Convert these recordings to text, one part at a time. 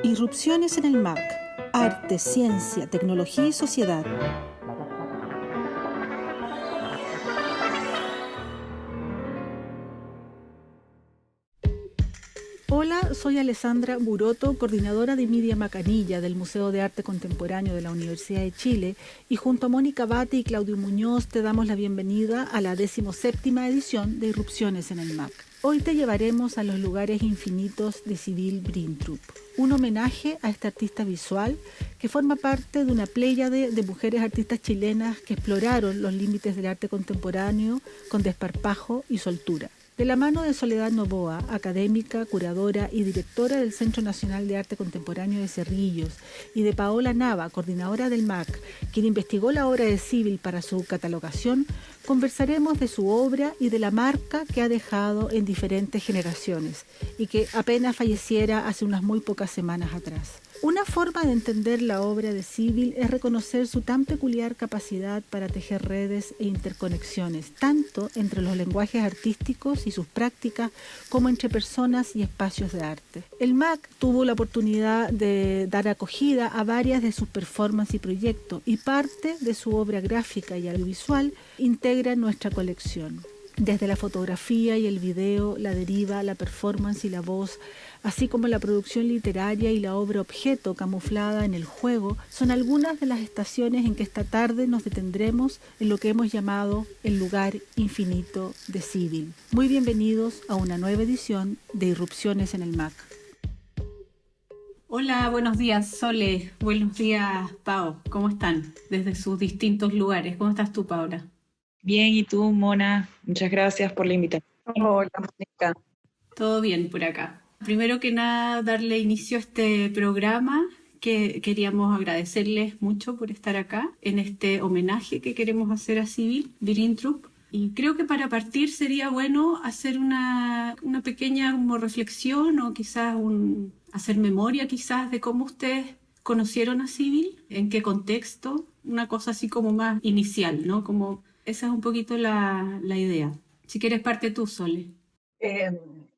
Irrupciones en el MAC. Arte, ciencia, tecnología y sociedad. Hola, soy Alessandra Buroto, coordinadora de Media Macanilla del Museo de Arte Contemporáneo de la Universidad de Chile, y junto a Mónica Bati y Claudio Muñoz te damos la bienvenida a la 17ª edición de Irrupciones en el MAC. Hoy te llevaremos a los lugares infinitos de Sibylle Brinttrup, un homenaje a esta artista visual que forma parte de una pléyade de mujeres artistas chilenas que exploraron los límites del arte contemporáneo con desparpajo y soltura. De la mano de Soledad Novoa, académica, curadora y directora del Centro Nacional de Arte Contemporáneo de Cerrillos, y de Paola Nava, coordinadora del MAC, quien investigó la obra de Sibylle para su catalogación, conversaremos de su obra y de la marca que ha dejado en diferentes generaciones y que apenas falleciera hace unas muy pocas semanas atrás. Una forma de entender la obra de Sibylle es reconocer su tan peculiar capacidad para tejer redes e interconexiones, tanto entre los lenguajes artísticos y sus prácticas, como entre personas y espacios de arte. El MAC tuvo la oportunidad de dar acogida a varias de sus performances y proyectos, y parte de su obra gráfica y audiovisual integra nuestra colección. Desde la fotografía y el video, la deriva, la performance y la voz, así como la producción literaria y la obra objeto camuflada en el juego, son algunas de las estaciones en que esta tarde nos detendremos en lo que hemos llamado el lugar infinito de Sibylle. Muy bienvenidos a una nueva edición de Irrupciones en el MAC. Hola, buenos días, Sole. Buenos días, Pao. ¿Cómo están? Desde sus distintos lugares. ¿Cómo estás tú, Paola? Bien, ¿y tú, Mona? Muchas gracias por la invitación. Hola, Mónica. Todo bien por acá. Primero que nada, darle inicio a este programa, que queríamos agradecerles mucho por estar acá en este homenaje que queremos hacer a Sibylle Brinttrup. Y creo que para partir sería bueno hacer una pequeña como reflexión o quizás hacer memoria quizás de cómo ustedes conocieron a Sibylle, en qué contexto, una cosa así como más inicial, ¿no? Como esa es un poquito la idea. Si quieres parte tú, Sole.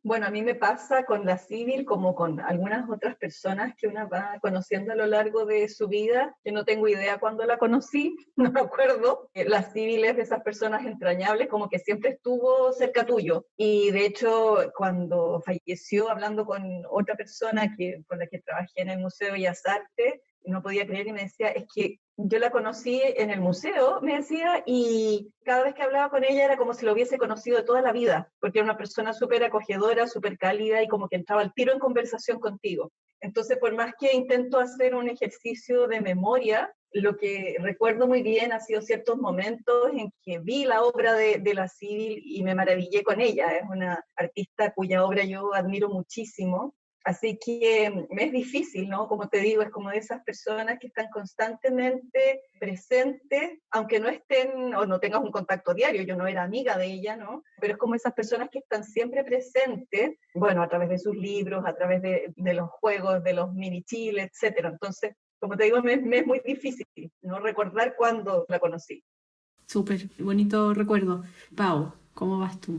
Bueno, a mí me pasa con la Sibylle como con algunas otras personas que una va conociendo a lo largo de su vida. Yo no tengo idea cuándo la conocí, no me acuerdo. La Sibylle es de esas personas entrañables, como que siempre estuvo cerca tuyo. Y de hecho, cuando falleció, hablando con otra persona con la que trabajé en el Museo de Bellas Artes, no podía creer y me decía, es que yo la conocí en el museo, me decía, y cada vez que hablaba con ella era como si lo hubiese conocido de toda la vida, porque era una persona súper acogedora, súper cálida y como que entraba al tiro en conversación contigo. Entonces, por más que intento hacer un ejercicio de memoria, lo que recuerdo muy bien ha sido ciertos momentos en que vi la obra de la Sibylle y me maravillé con ella. Es una artista cuya obra yo admiro muchísimo. Así que me es difícil, ¿no? Como te digo, es como de esas personas que están constantemente presentes, aunque no estén o no tengas un contacto diario. Yo no era amiga de ella, ¿no? Pero es como esas personas que están siempre presentes, bueno, a través de sus libros, a través de los juegos, de los mini chiles, etcétera. Entonces, como te digo, me es muy difícil, ¿no? Recordar cuándo la conocí. Súper bonito recuerdo. Pau, ¿cómo vas tú?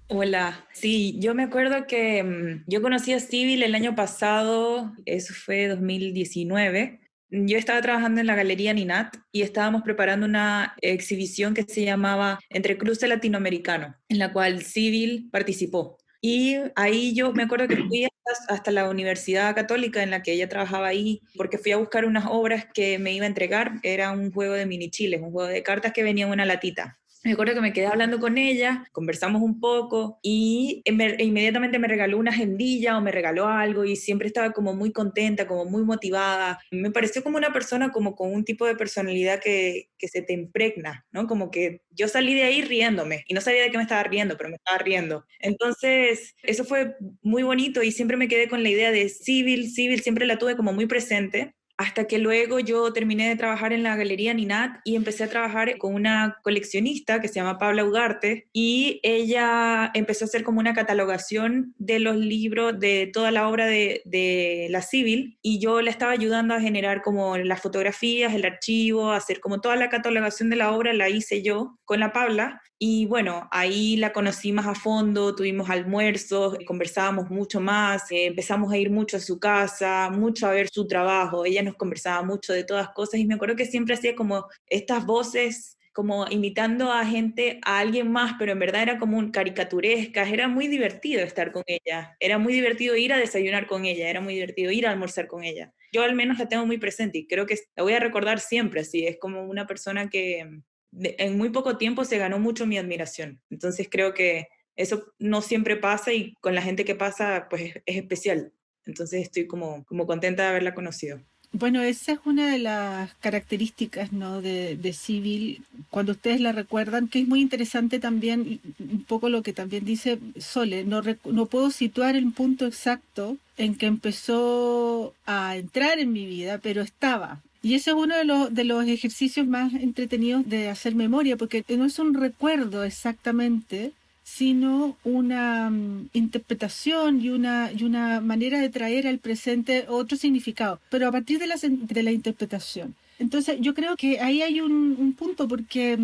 Hola, sí, yo me acuerdo que yo conocí a Sibylle el año pasado, eso fue 2019. Yo estaba trabajando en la Galería Ninat y estábamos preparando una exhibición que se llamaba Entre Cruce Latinoamericano, en la cual Sibylle participó. Y ahí yo me acuerdo que fui hasta la Universidad Católica en la que ella trabajaba ahí, porque fui a buscar unas obras que me iba a entregar. Era un juego de mini chiles, un juego de cartas que venía en una latita. Me acuerdo que me quedé hablando con ella, conversamos un poco y inmediatamente me regaló una agendilla o me regaló algo y siempre estaba como muy contenta, como muy motivada. Me pareció como una persona como con un tipo de personalidad que se te impregna, ¿no? Como que yo salí de ahí riéndome y no sabía de qué me estaba riendo, pero me estaba riendo. Entonces, eso fue muy bonito y siempre me quedé con la idea de Sibylle, siempre la tuve como muy presente. Hasta que luego yo terminé de trabajar en la Galería Ninat y empecé a trabajar con una coleccionista que se llama Paula Ugarte y ella empezó a hacer como una catalogación de los libros, de toda la obra de la Sibylle, y yo la estaba ayudando a generar como las fotografías, el archivo, a hacer como toda la catalogación de la obra la hice yo con la Paula. Y bueno, ahí la conocí más a fondo, tuvimos almuerzos, conversábamos mucho más, empezamos a ir mucho a su casa, mucho a ver su trabajo, ella nos conversaba mucho de todas cosas y me acuerdo que siempre hacía como estas voces, como imitando a gente, a alguien más, pero en verdad era como un caricaturescas, era muy divertido estar con ella, era muy divertido ir a desayunar con ella, era muy divertido ir a almorzar con ella. Yo al menos la tengo muy presente y creo que la voy a recordar siempre así, es como una persona que en muy poco tiempo se ganó mucho mi admiración. Entonces creo que eso no siempre pasa y con la gente que pasa, pues es especial. Entonces estoy como contenta de haberla conocido. Bueno, esa es una de las características, ¿no?, de Civil, cuando ustedes la recuerdan, que es muy interesante también, un poco lo que también dice Sole, no puedo situar el punto exacto en que empezó a entrar en mi vida, pero estaba. Y ese es uno de los ejercicios más entretenidos de hacer memoria, porque no es un recuerdo exactamente, sino una interpretación y una manera de traer al presente otro significado, pero a partir de la interpretación. Entonces, yo creo que ahí hay un punto, porque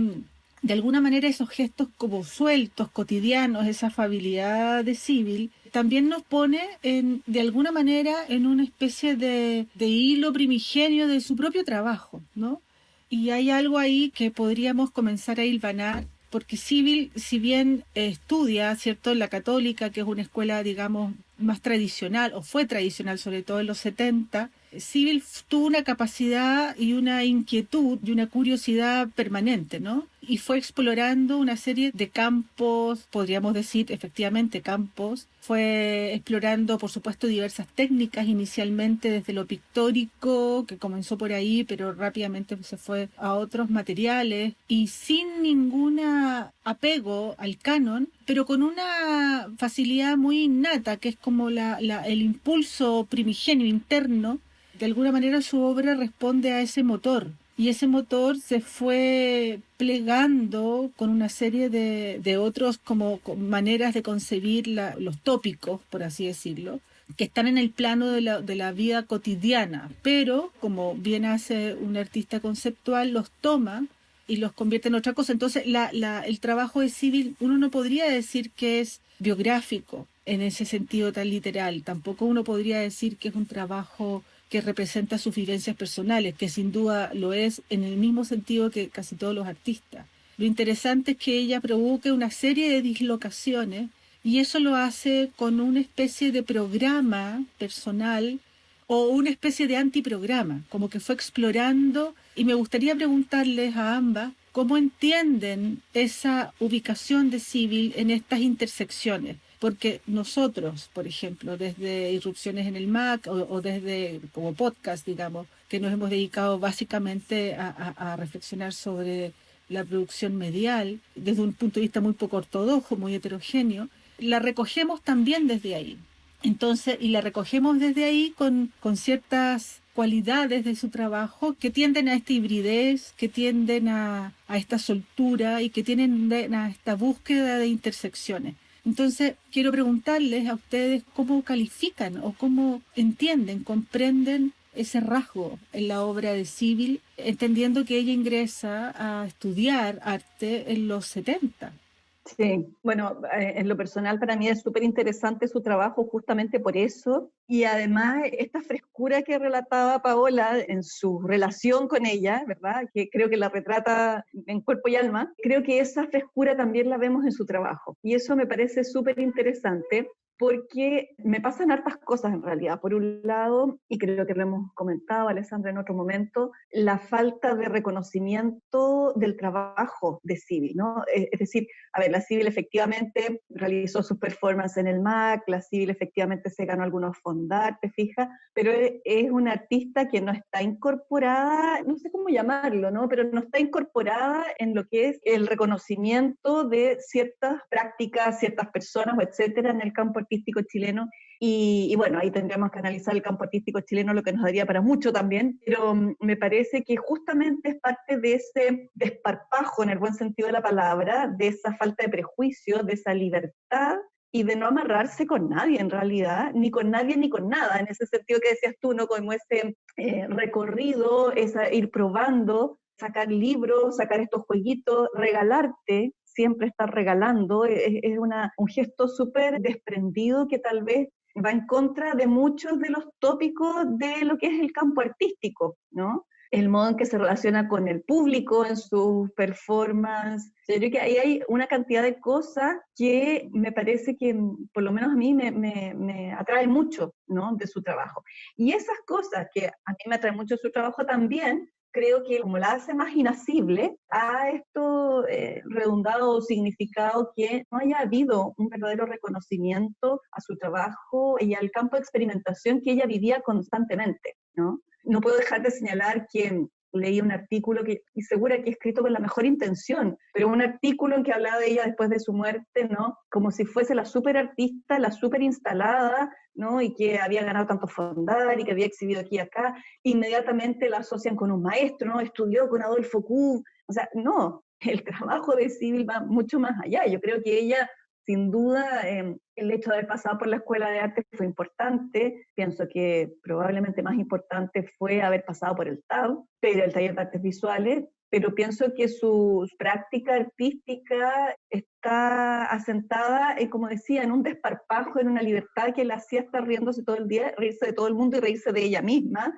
de alguna manera esos gestos como sueltos, cotidianos, esa afabilidad de Civil, también nos pone de alguna manera en una especie de hilo primigenio de su propio trabajo, ¿no? Y hay algo ahí que podríamos comenzar a hilvanar, porque Civil, si bien estudia, ¿cierto?, en la Católica, que es una escuela, digamos, más tradicional, o fue tradicional, sobre todo en los 70, Civil tuvo una capacidad y una inquietud y una curiosidad permanente, ¿no? Y fue explorando una serie de campos, podríamos decir efectivamente campos, fue explorando, por supuesto, diversas técnicas, inicialmente desde lo pictórico, que comenzó por ahí, pero rápidamente se fue a otros materiales, y sin ningún apego al canon, pero con una facilidad muy innata, que es como el impulso primigenio interno. De alguna manera su obra responde a ese motor, y ese motor se fue plegando con una serie de otros como maneras de concebir los tópicos, por así decirlo, que están en el plano de la vida cotidiana, pero como bien hace un artista conceptual, los toma y los convierte en otra cosa. Entonces el trabajo de Civil, uno no podría decir que es biográfico en ese sentido tan literal, tampoco uno podría decir que es un trabajo que representa sus vivencias personales, que sin duda lo es en el mismo sentido que casi todos los artistas. Lo interesante es que ella provoque una serie de dislocaciones, y eso lo hace con una especie de programa personal o una especie de antiprograma, como que fue explorando. Y me gustaría preguntarles a ambas cómo entienden esa ubicación de Civil en estas intersecciones. Porque nosotros, por ejemplo, desde Irrupciones en el MAC o desde como podcast, digamos, que nos hemos dedicado básicamente a reflexionar sobre la producción medial desde un punto de vista muy poco ortodoxo, muy heterogéneo, la recogemos también desde ahí. Entonces, y la recogemos desde ahí con ciertas cualidades de su trabajo que tienden a esta hibridez, que tienden a esta soltura y que tienden a esta búsqueda de intersecciones. Entonces, quiero preguntarles a ustedes cómo califican o cómo entienden, comprenden ese rasgo en la obra de Civil, entendiendo que ella ingresa a estudiar arte en los 70. Sí, bueno, en lo personal para mí es súper interesante su trabajo justamente por eso, y además esta frescura que relataba Paola en su relación con ella, ¿verdad?, que creo que la retrata en cuerpo y alma, creo que esa frescura también la vemos en su trabajo, y eso me parece súper interesante, porque me pasan hartas cosas en realidad. Por un lado, y creo que lo hemos comentado, Alessandra, en otro momento, la falta de reconocimiento del trabajo de Civil, ¿no? Es decir, a ver, la Civil efectivamente realizó sus performances en el MAC, la Civil efectivamente se ganó algunos fondar, te fijas, pero es una artista que no está incorporada, no sé cómo llamarlo, ¿no?, pero no está incorporada en lo que es el reconocimiento de ciertas prácticas, ciertas personas, etcétera, en el campo artístico chileno. Y bueno, ahí tendríamos que analizar el campo artístico chileno, lo que nos daría para mucho también, pero me parece que justamente es parte de ese desparpajo, en el buen sentido de la palabra, de esa falta de prejuicio, de esa libertad y de no amarrarse con nadie en realidad, ni con nadie ni con nada, en ese sentido que decías tú, ¿no?, como ese recorrido, ir probando, sacar libros, sacar estos jueguitos, regalarte siempre estar regalando, es un gesto súper desprendido que tal vez va en contra de muchos de los tópicos de lo que es el campo artístico, ¿no? El modo en que se relaciona con el público en sus performances. Yo creo que ahí hay una cantidad de cosas que me parece que, por lo menos a mí, me atrae mucho, ¿no? De su trabajo. Y esas cosas que a mí me atraen mucho de su trabajo también, creo que como la hace más inasible, ha esto redundado o significado que no haya habido un verdadero reconocimiento a su trabajo y al campo de experimentación que ella vivía constantemente, ¿no? No puedo dejar de señalar que leí un artículo que, y segura que he escrito con la mejor intención, pero un artículo en que hablaba de ella después de su muerte, ¿no? Como si fuese la súper artista, la súper instalada, ¿no? Y que había ganado tanto fondar y que había exhibido aquí y acá. Inmediatamente la asocian con un maestro, ¿no? Estudió con Adolfo Kuhn. O sea, no, el trabajo de Sybil va mucho más allá. Yo creo que ella, sin duda, el hecho de haber pasado por la Escuela de Arte fue importante. Pienso que probablemente más importante fue haber pasado por el TAV, pero el Taller de Artes Visuales, pero pienso que su práctica artística está asentada, como decía, en un desparpajo, en una libertad que la hacía estar riéndose todo el día, reírse de todo el mundo y reírse de ella misma,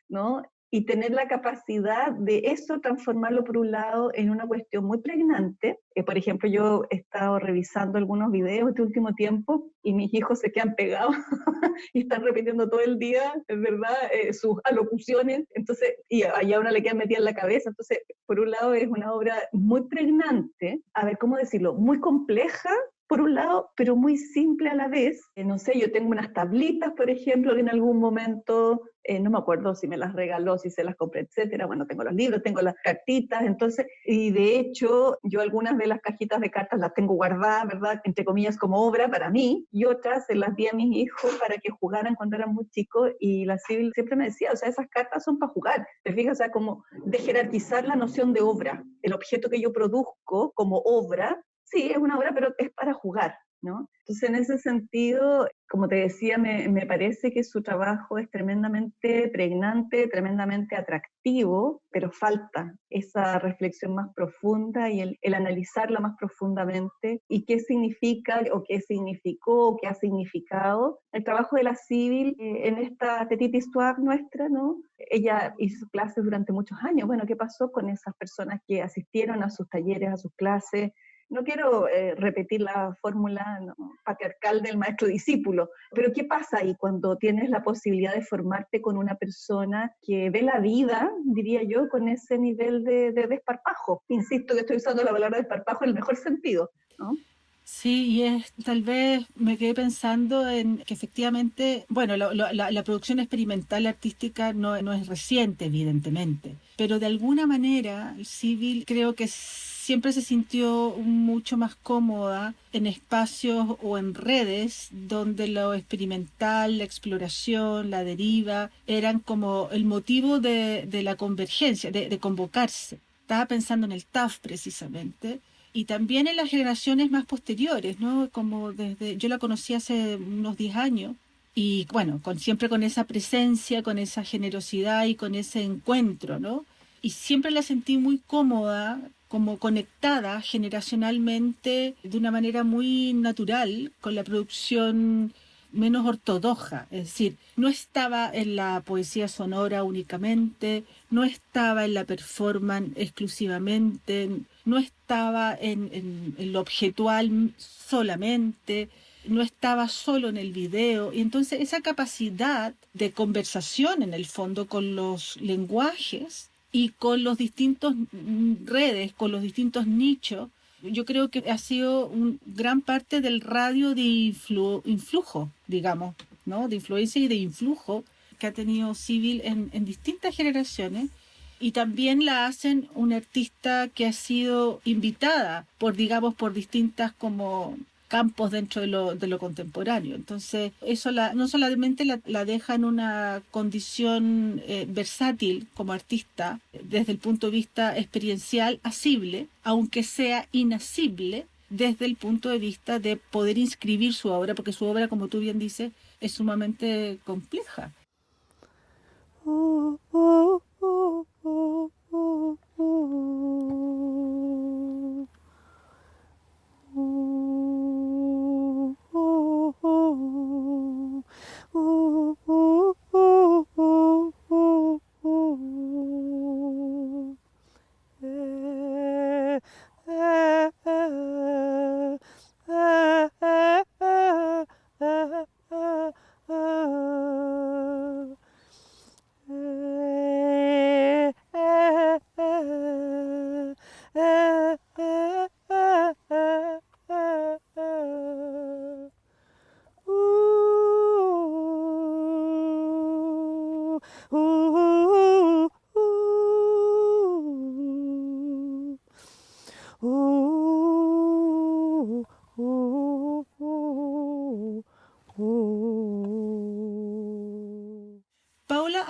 ¿no? Y tener la capacidad de eso transformarlo por un lado en una cuestión muy pregnante. Por ejemplo, yo he estado revisando algunos videos este último tiempo y mis hijos se quedan pegados y están repitiendo todo el día, es verdad, sus alocuciones, entonces, y a una le quedan metidas en la cabeza. Entonces, por un lado es una obra muy pregnante, a ver, ¿cómo decirlo? Muy compleja, por un lado, pero muy simple a la vez. No sé, yo tengo unas tablitas, por ejemplo, que en algún momento, no me acuerdo si me las regaló, si se las compré, etcétera. Bueno, tengo los libros, tengo las cartitas, entonces, y de hecho, yo algunas de las cajitas de cartas las tengo guardadas, ¿verdad? Entre comillas, como obra para mí, y otras se las di a mis hijos para que jugaran cuando eran muy chicos, y la Sybil siempre me decía, o sea, esas cartas son para jugar, ¿te fijas? O sea, como de jerarquizar la noción de obra, el objeto que yo produzco como obra, sí, es una obra, pero es para jugar, ¿no? Entonces, en ese sentido, como te decía, me parece que su trabajo es tremendamente pregnante, tremendamente atractivo, pero falta esa reflexión más profunda y el analizarla más profundamente y qué significa o qué significó o qué ha significado el trabajo de la Sybil en esta petite histoire nuestra, ¿no? Ella hizo clases durante muchos años. Bueno, ¿qué pasó con esas personas que asistieron a sus talleres, a sus clases? No quiero repetir la fórmula, ¿no?, patriarcal del maestro-discípulo, pero ¿qué pasa ahí cuando tienes la posibilidad de formarte con una persona que ve la vida, diría yo, con ese nivel de desparpajo? Insisto que estoy usando la palabra desparpajo en el mejor sentido, ¿no? Sí, y tal vez me quedé pensando en que efectivamente, bueno, la producción experimental artística no es reciente, evidentemente, pero de alguna manera Sybil creo que siempre se sintió mucho más cómoda en espacios o en redes donde lo experimental, la exploración, la deriva, eran como el motivo de la convergencia, de convocarse. Estaba pensando en el TAF precisamente, y también en las generaciones más posteriores, ¿no? Como yo la conocí hace unos 10 años y bueno, siempre con esa presencia, con esa generosidad y con ese encuentro, ¿no? Y siempre la sentí muy cómoda, como conectada generacionalmente de una manera muy natural con la producción menos ortodoxa, es decir, no estaba en la poesía sonora únicamente, no estaba en la performance exclusivamente, no estaba en lo objetual solamente, no estaba solo en el video, y entonces esa capacidad de conversación en el fondo con los lenguajes y con los distintos redes, con los distintos nichos, yo creo que ha sido gran parte del radio de influjo, digamos, ¿no? De influencia y de influjo que ha tenido Sybil en distintas generaciones, y también la hacen una artista que ha sido invitada digamos, por distintas como campos dentro de lo contemporáneo. Entonces, eso no solamente la deja en una condición versátil como artista, desde el punto de vista experiencial, asible, aunque sea inasible desde el punto de vista de poder inscribir su obra, porque su obra, como tú bien dices, es sumamente compleja.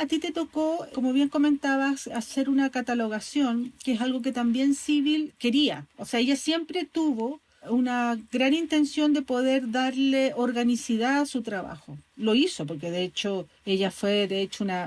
a ti te tocó, como bien comentabas, hacer una catalogación, que es algo que también Civil quería. O sea, ella siempre tuvo una gran intención de poder darle organicidad a su trabajo. Lo hizo, porque de hecho ella fue,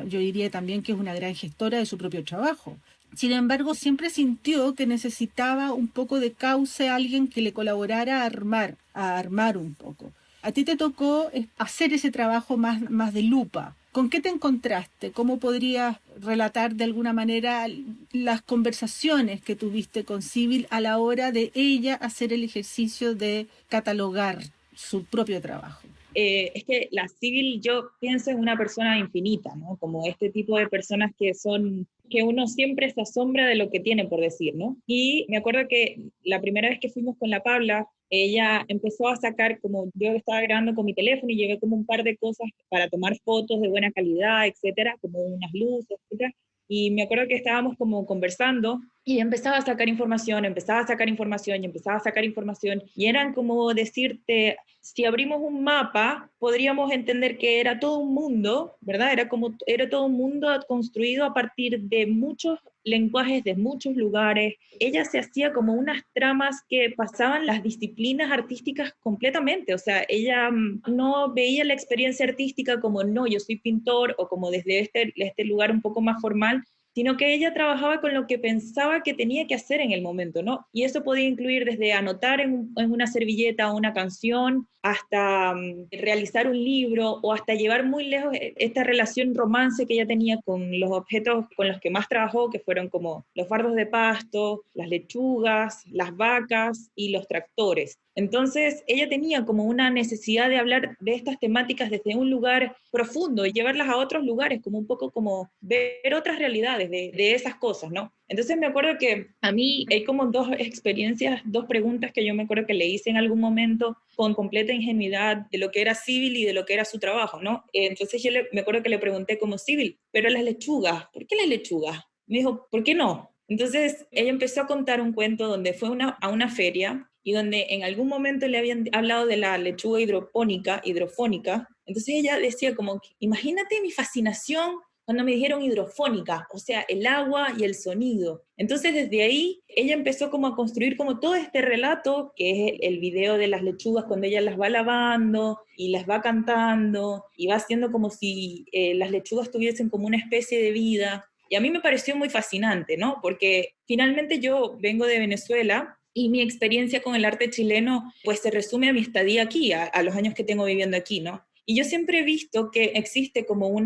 yo diría también que es una gran gestora de su propio trabajo. Sin embargo, siempre sintió que necesitaba un poco de cauce, alguien que le colaborara a armar un poco. A ti te tocó hacer ese trabajo más de lupa. ¿Con qué te encontraste? ¿Cómo podrías relatar de alguna manera las conversaciones que tuviste con Civil a la hora de ella hacer el ejercicio de catalogar su propio trabajo? Es que la Civil, yo pienso en una persona infinita, ¿no? Como este tipo de personas que uno siempre se asombra de lo que tiene por decir, ¿no? Y me acuerdo que la primera vez que fuimos con la Paula, ella empezó a sacar, como yo estaba grabando con mi teléfono y llevé como un par de cosas para tomar fotos de buena calidad, etcétera, como unas luces, etcétera. Y me acuerdo que estábamos como conversando y empezaba a sacar información, empezaba a sacar información y empezaba a sacar información. Y eran como decirte, si abrimos un mapa, podríamos entender que era todo un mundo, ¿verdad? Era todo un mundo construido a partir de muchos lenguajes, de muchos lugares. Ella se hacía como unas tramas que pasaban las disciplinas artísticas completamente. O sea, ella no veía la experiencia artística como, no, yo soy pintor, o como desde este lugar un poco más formal, sino que ella trabajaba con lo que pensaba que tenía que hacer en el momento, ¿no? Y eso podía incluir desde anotar en una servilleta una canción, hasta realizar un libro, o hasta llevar muy lejos esta relación romance que ella tenía con los objetos con los que más trabajó, que fueron como los fardos de pasto, las lechugas, las vacas y los tractores. Entonces, ella tenía como una necesidad de hablar de estas temáticas desde un lugar profundo y llevarlas a otros lugares, como un poco como ver otras realidades de esas cosas, ¿no? Entonces me acuerdo que a mí hay como dos experiencias, dos preguntas que yo me acuerdo que le hice en algún momento con completa ingenuidad de lo que era Civil y de lo que era su trabajo, ¿no? Entonces me acuerdo que le pregunté como Civil, pero las lechugas, ¿por qué las lechugas? Me dijo, ¿por qué no? Entonces ella empezó a contar un cuento donde fue a una feria y donde en algún momento le habían hablado de la lechuga hidrofónica. Entonces ella decía como, imagínate mi fascinación cuando me dijeron hidrofónica, o sea, el agua y el sonido. Entonces desde ahí ella empezó como a construir como todo este relato, que es el video de las lechugas cuando ella las va lavando y las va cantando y va haciendo como si las lechugas tuviesen como una especie de vida. Y a mí me pareció muy fascinante, ¿no? Porque finalmente yo vengo de Venezuela y mi experiencia con el arte chileno pues se resume a mi estadía aquí, a los años que tengo viviendo aquí, ¿no? Y yo siempre he visto que existe como un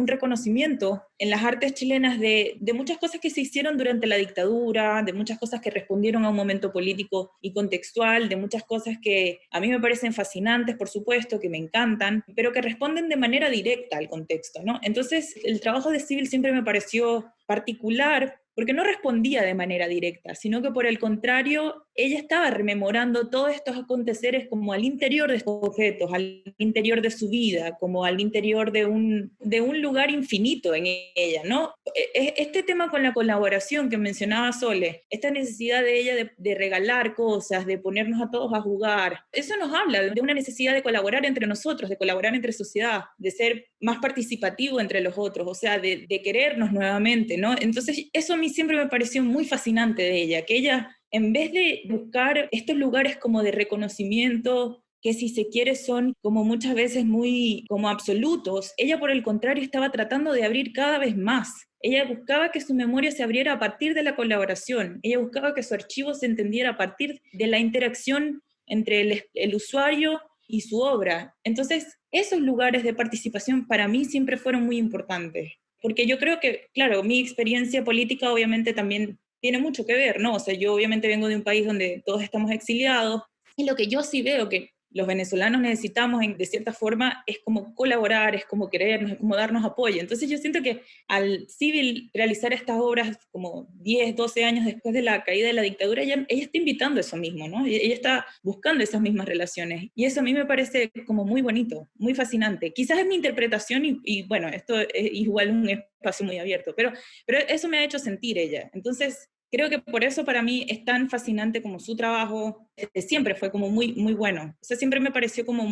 reconocimiento en las artes chilenas de muchas cosas que se hicieron durante la dictadura, de muchas cosas que respondieron a un momento político y contextual, de muchas cosas que a mí me parecen fascinantes, por supuesto, que me encantan, pero que responden de manera directa al contexto, ¿no? Entonces, el trabajo de Civil siempre me pareció particular porque no respondía de manera directa, sino que por el contrario, ella estaba rememorando todos estos aconteceres como al interior de estos objetos, al interior de su vida, como al interior de un lugar infinito en ella, ¿no? Este tema con la colaboración que mencionaba Sole, esta necesidad de ella de regalar cosas, de ponernos a todos a jugar, eso nos habla de una necesidad de colaborar entre nosotros, de colaborar entre sociedad, de ser más participativo entre los otros, o sea, de querernos nuevamente, ¿no? Entonces, eso a mí siempre me pareció muy fascinante de ella, que ella, en vez de buscar estos lugares como de reconocimiento, que si se quiere son como muchas veces muy como absolutos, ella por el contrario estaba tratando de abrir cada vez más. Ella buscaba que su memoria se abriera a partir de la colaboración, ella buscaba que su archivo se entendiera a partir de la interacción entre el usuario y su obra. Entonces, esos lugares de participación para mí siempre fueron muy importantes, porque yo creo que, claro, mi experiencia política obviamente también tiene mucho que ver, ¿no? O sea, yo obviamente vengo de un país donde todos estamos exiliados, y lo que yo sí veo que los venezolanos necesitamos de cierta forma es como colaborar, es como querernos, es como darnos apoyo. Entonces yo siento que al Civil realizar estas obras como 10, 12 años después de la caída de la dictadura, ella está invitando eso mismo, ¿no? Ella está buscando esas mismas relaciones. Y eso a mí me parece como muy bonito, muy fascinante. Quizás es mi interpretación y bueno, esto es igual un espacio muy abierto, pero eso me ha hecho sentir ella. Entonces, Creo que por eso para mí es tan fascinante como su trabajo, siempre fue como muy, muy bueno. O sea, siempre me pareció como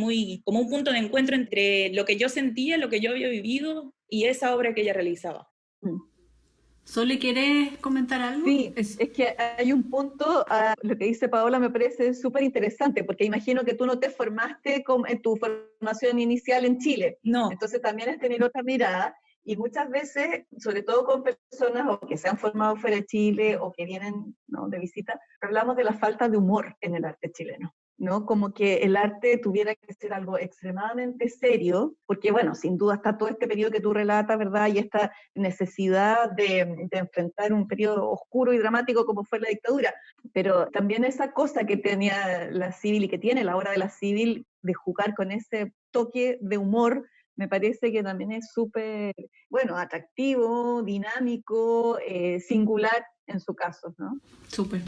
como un punto de encuentro entre lo que yo sentía, lo que yo había vivido y esa obra que ella realizaba. Mm. ¿Sole, quieres comentar algo? Sí, es que hay un punto, lo que dice Paola me parece súper interesante, porque imagino que tú no te formaste en tu formación inicial en Chile, No. entonces también es tener otra mirada, y muchas veces, sobre todo con personas o que se han formado fuera de Chile o que vienen, ¿no?, de visita, hablamos de la falta de humor en el arte chileno, ¿no? Como que el arte tuviera que ser algo extremadamente serio, porque bueno, sin duda está todo este periodo que tú relatas, ¿verdad? Y esta necesidad de enfrentar un periodo oscuro y dramático como fue la dictadura, pero también esa cosa que tenía la Civil y que tiene la obra de la Civil de jugar con ese toque de humor, me parece que también es súper, bueno, atractivo, dinámico, singular en su caso, ¿no? Súper.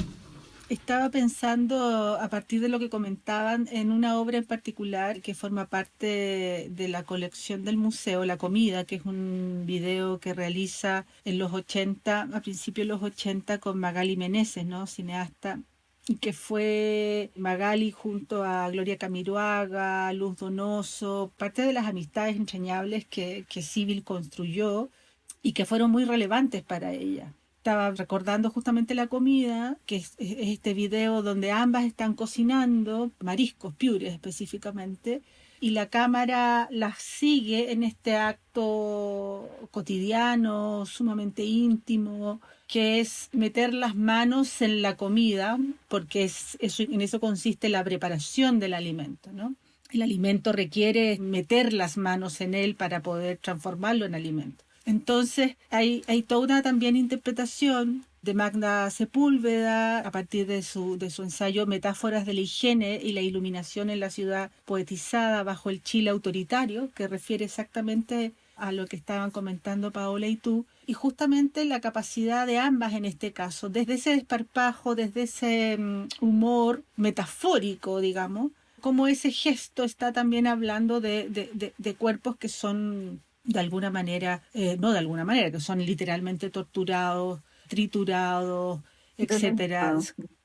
Estaba pensando, a partir de lo que comentaban, en una obra en particular que forma parte de la colección del museo, La Comida, que es un video que realiza en los 80, a principios de los 80, con Magali Meneses, ¿no?, cineasta, y que fue Magali junto a Gloria Camiroaga, Luz Donoso, parte de las amistades entrañables que Civil construyó y que fueron muy relevantes para ella. Estaba recordando justamente La Comida, que es este video donde ambas están cocinando, mariscos, piures específicamente, y la cámara las sigue en este acto cotidiano, sumamente íntimo, que es meter las manos en la comida, porque en eso consiste la preparación del alimento, ¿no? El alimento requiere meter las manos en él para poder transformarlo en alimento. Entonces hay toda una también interpretación de Magda Sepúlveda a partir de su ensayo Metáforas de la higiene y la iluminación en la ciudad poetizada bajo el Chile autoritario, que refiere exactamente a lo que estaban comentando Paola y tú, y justamente la capacidad de ambas en este caso, desde ese desparpajo, desde ese humor metafórico, digamos, como ese gesto está también hablando de cuerpos que son de alguna manera, no de alguna manera, que son literalmente torturados, triturados, etcétera,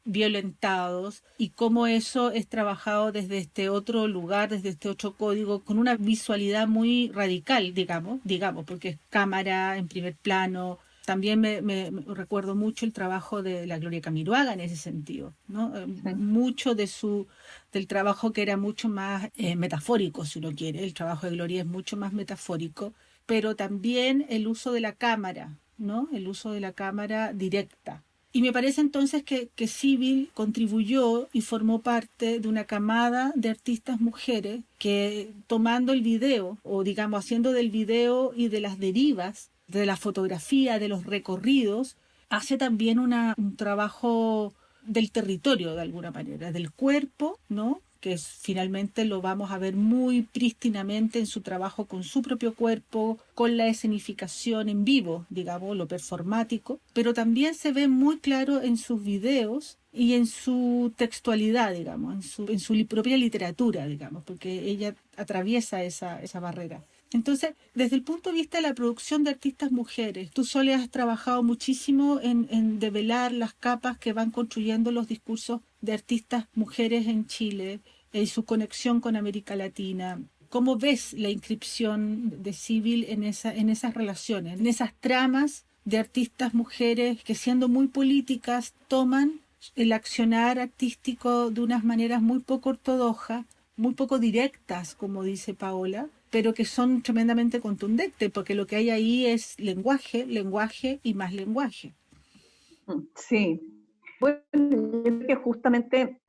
violentados, y cómo eso es trabajado desde este otro lugar, desde este otro código, con una visualidad muy radical, digamos, porque es cámara en primer plano. También me recuerdo mucho el trabajo de la Gloria Camiroaga en ese sentido, ¿no? Sí. Mucho del trabajo que era mucho más metafórico, si uno quiere. El trabajo de Gloria es mucho más metafórico, pero también el uso de la cámara, ¿no? El uso de la cámara directa. Y me parece entonces que Civil contribuyó y formó parte de una camada de artistas mujeres que, tomando el video, o digamos haciendo del video y de las derivas, de la fotografía, de los recorridos, hace también un trabajo del territorio de alguna manera, del cuerpo, ¿no?, que finalmente lo vamos a ver muy prístinamente en su trabajo con su propio cuerpo, con la escenificación en vivo, digamos, lo performático, pero también se ve muy claro en sus videos y en su textualidad, digamos, en su propia literatura, digamos, porque ella atraviesa esa barrera. Entonces, desde el punto de vista de la producción de artistas mujeres, tú Sole has trabajado muchísimo en develar las capas que van construyendo los discursos de artistas mujeres en Chile y su conexión con América Latina. ¿Cómo ves la inscripción de Civil en esas relaciones, en esas tramas de artistas mujeres que, siendo muy políticas, toman el accionar artístico de unas maneras muy poco ortodoxas, muy poco directas, como dice Paola, pero que son tremendamente contundentes, porque lo que hay ahí es lenguaje, lenguaje y más lenguaje? Sí. Bueno, yo creo que justamente,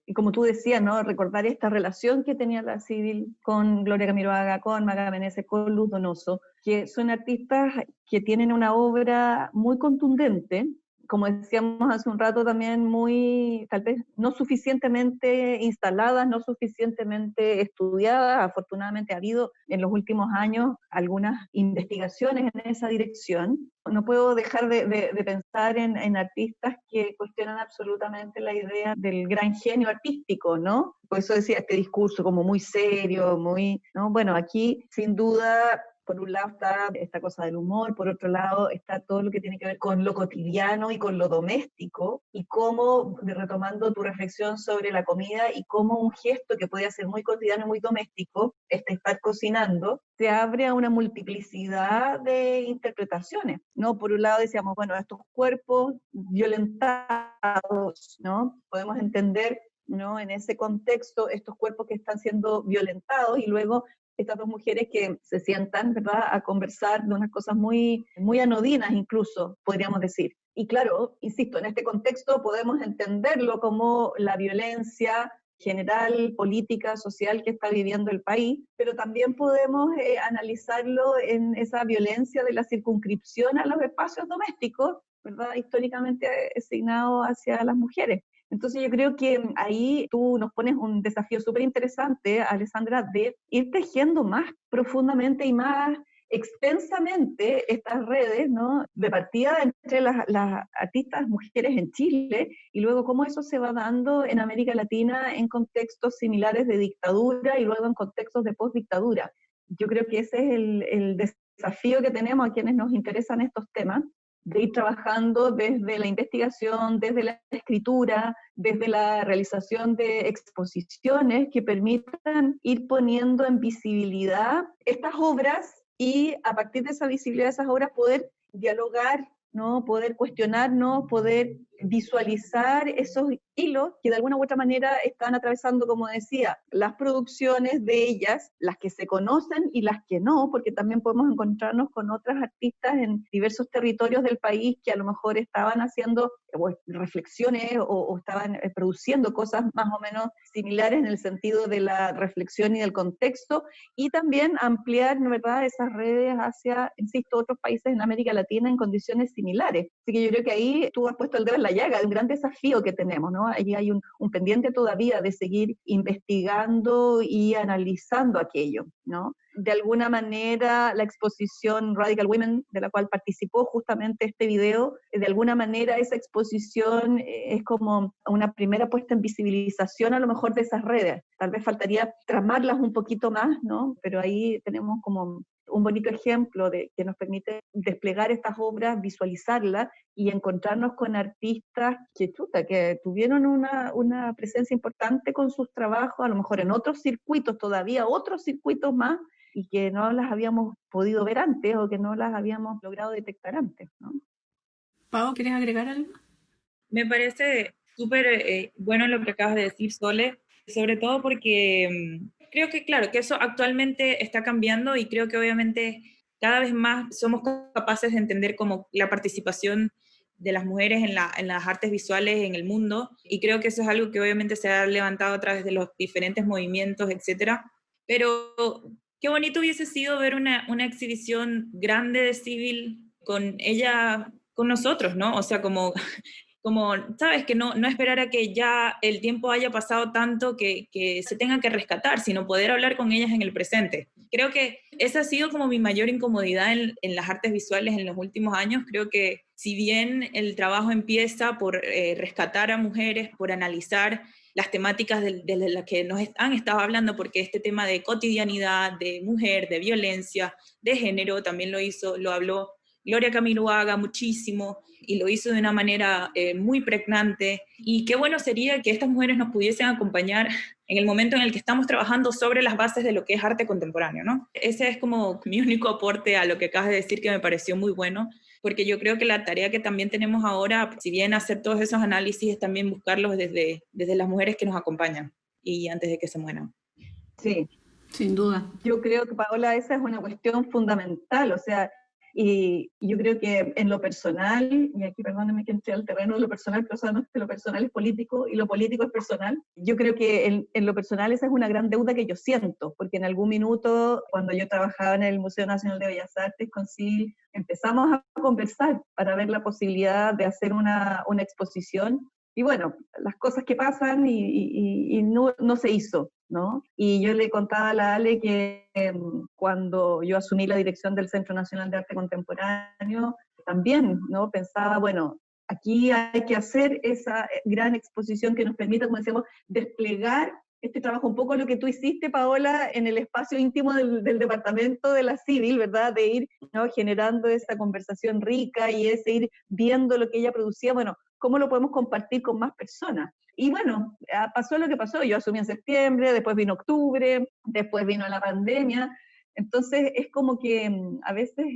y como tú decías, ¿no?, recordar esta relación que tenía la Civil con Gloria Camiroaga, con Maga Meneses, con Luz Donoso, que son artistas que tienen una obra muy contundente, como decíamos hace un rato también, muy, tal vez no suficientemente instaladas, no suficientemente estudiadas. Afortunadamente ha habido en los últimos años algunas investigaciones en esa dirección. No puedo dejar de pensar en artistas que cuestionan absolutamente la idea del gran genio artístico, ¿no? Por eso decía este discurso como muy serio, muy, ¿no? Bueno, aquí sin duda Por un lado está esta cosa del humor, por otro lado está todo lo que tiene que ver con lo cotidiano y con lo doméstico, y cómo, retomando tu reflexión sobre la comida, y cómo un gesto que podía ser muy cotidiano y muy doméstico, estar cocinando, se abre a una multiplicidad de interpretaciones, ¿no? Por un lado decíamos, bueno, estos cuerpos violentados, ¿no? Podemos entender, ¿no? En ese contexto, estos cuerpos que están siendo violentados, y luego estas dos mujeres que se sientan, ¿verdad?, a conversar de unas cosas muy, muy anodinas incluso, podríamos decir. Y claro, insisto, en este contexto podemos entenderlo como la violencia general, política, social que está viviendo el país, pero también podemos analizarlo en esa violencia de la circunscripción a los espacios domésticos, ¿verdad?, históricamente asignados hacia las mujeres. Entonces yo creo que ahí tú nos pones un desafío súper interesante, Alessandra, de ir tejiendo más profundamente y más extensamente estas redes, ¿no? De partida entre las artistas mujeres en Chile, y luego cómo eso se va dando en América Latina en contextos similares de dictadura y luego en contextos de postdictadura. Yo creo que ese es el desafío que tenemos a quienes nos interesan estos temas, de ir trabajando desde la investigación, desde la escritura, desde la realización de exposiciones que permitan ir poniendo en visibilidad estas obras, y a partir de esa visibilidad de esas obras poder dialogar, ¿no? Poder cuestionarnos, poder visualizar esos hilos que de alguna u otra manera están atravesando, como decía, las producciones de ellas, las que se conocen y las que no, porque también podemos encontrarnos con otras artistas en diversos territorios del país que a lo mejor estaban haciendo reflexiones o estaban produciendo cosas más o menos similares en el sentido de la reflexión y del contexto, y también ampliar, ¿verdad?, esas redes hacia, insisto, otros países en América Latina en condiciones similares. Así que yo creo que ahí tú has puesto el dedo en la llaga de un gran desafío que tenemos, ¿no? Allí hay un pendiente todavía de seguir investigando y analizando aquello, ¿no? De alguna manera, la exposición Radical Women, de la cual participó justamente este video, de alguna manera esa exposición es como una primera puesta en visibilización a lo mejor de esas redes. Tal vez faltaría tramarlas un poquito más, ¿no? Pero ahí tenemos como un bonito ejemplo de que nos permite desplegar estas obras, visualizarlas y encontrarnos con artistas que tuvieron una presencia importante con sus trabajos, a lo mejor en otros circuitos todavía, otros circuitos más, y que no las habíamos podido ver antes o que no las habíamos logrado detectar antes, ¿no? Pau, ¿quieres agregar algo? Me parece súper bueno lo que acabas de decir, Sole, sobre todo porque creo que, claro, que eso actualmente está cambiando, y creo que obviamente cada vez más somos capaces de entender como la participación de las mujeres en las artes visuales en el mundo, y creo que eso es algo que obviamente se ha levantado a través de los diferentes movimientos, etcétera. Pero qué bonito hubiese sido ver una exhibición grande de Civil con ella, con nosotros, ¿no? O sea, como sabes, que no esperar a que ya el tiempo haya pasado tanto que se tenga que rescatar, sino poder hablar con ellas en el presente. Creo que esa ha sido como mi mayor incomodidad en las artes visuales en los últimos años. Creo que si bien el trabajo empieza por rescatar a mujeres, por analizar las temáticas de las que nos han estado hablando, porque este tema de cotidianidad, de mujer, de violencia, de género, también lo habló Gloria Camiloaga muchísimo, y lo hizo de una manera muy pregnante, y qué bueno sería que estas mujeres nos pudiesen acompañar en el momento en el que estamos trabajando sobre las bases de lo que es arte contemporáneo, ¿no? Ese es como mi único aporte a lo que acabas de decir, que me pareció muy bueno, porque yo creo que la tarea que también tenemos ahora, si bien hacer todos esos análisis, es también buscarlos desde las mujeres que nos acompañan y antes de que se mueran. Sí. Sin duda. Yo creo que, Paola, esa es una cuestión fundamental, o sea, y yo creo que en lo personal, y aquí perdónenme que entré al terreno de lo personal, pero sabemos que lo personal es político y lo político es personal. Yo creo que en lo personal esa es una gran deuda que yo siento, porque en algún minuto, cuando yo trabajaba en el Museo Nacional de Bellas Artes con Civil, empezamos a conversar para ver la posibilidad de hacer una exposición. Y bueno, las cosas que pasan y no se hizo, ¿no? Y yo le contaba a la Ale que cuando yo asumí la dirección del Centro Nacional de Arte Contemporáneo, también, ¿no? Pensaba, bueno, aquí hay que hacer esa gran exposición que nos permita, como decíamos, desplegar este trabajo, un poco lo que tú hiciste, Paola, en el espacio íntimo del departamento de la Civil, ¿verdad? De ir, ¿no?, generando esa conversación rica y ese ir viendo lo que ella producía, bueno, ¿cómo lo podemos compartir con más personas? Y bueno, pasó lo que pasó, yo asumí en septiembre, después vino octubre, después vino la pandemia, entonces es como que a veces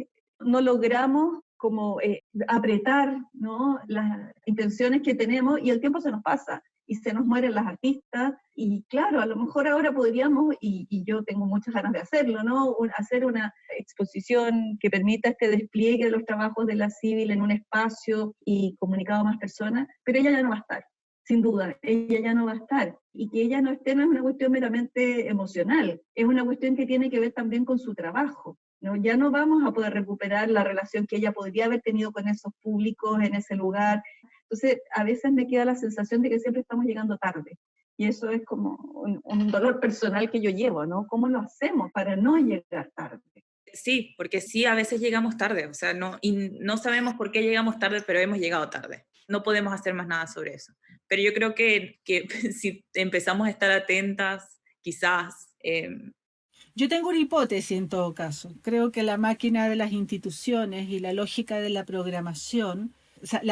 no logramos como apretar, ¿no?, las intenciones que tenemos y el tiempo se nos pasa y se nos mueren las artistas y claro, a lo mejor ahora podríamos, y yo tengo muchas ganas de hacerlo, ¿no?, hacer una exposición que permita este despliegue de los trabajos de la Civil en un espacio y comunicado a más personas, pero ella ya no va a estar. Sin duda, ella ya no va a estar. Y que ella no esté no es una cuestión meramente emocional, es una cuestión que tiene que ver también con su trabajo, ¿no? Ya no vamos a poder recuperar la relación que ella podría haber tenido con esos públicos en ese lugar. Entonces, a veces me queda la sensación de que siempre estamos llegando tarde. Y eso es como un dolor personal que yo llevo, ¿no? ¿Cómo lo hacemos para no llegar tarde? Sí, porque sí, a veces llegamos tarde, o sea, y no sabemos por qué llegamos tarde, pero hemos llegado tarde. No podemos hacer más nada sobre eso. Pero yo creo que si empezamos a estar atentas, quizás... Yo tengo una hipótesis en todo caso. Creo que la máquina de las instituciones y la lógica de la programación, o sea,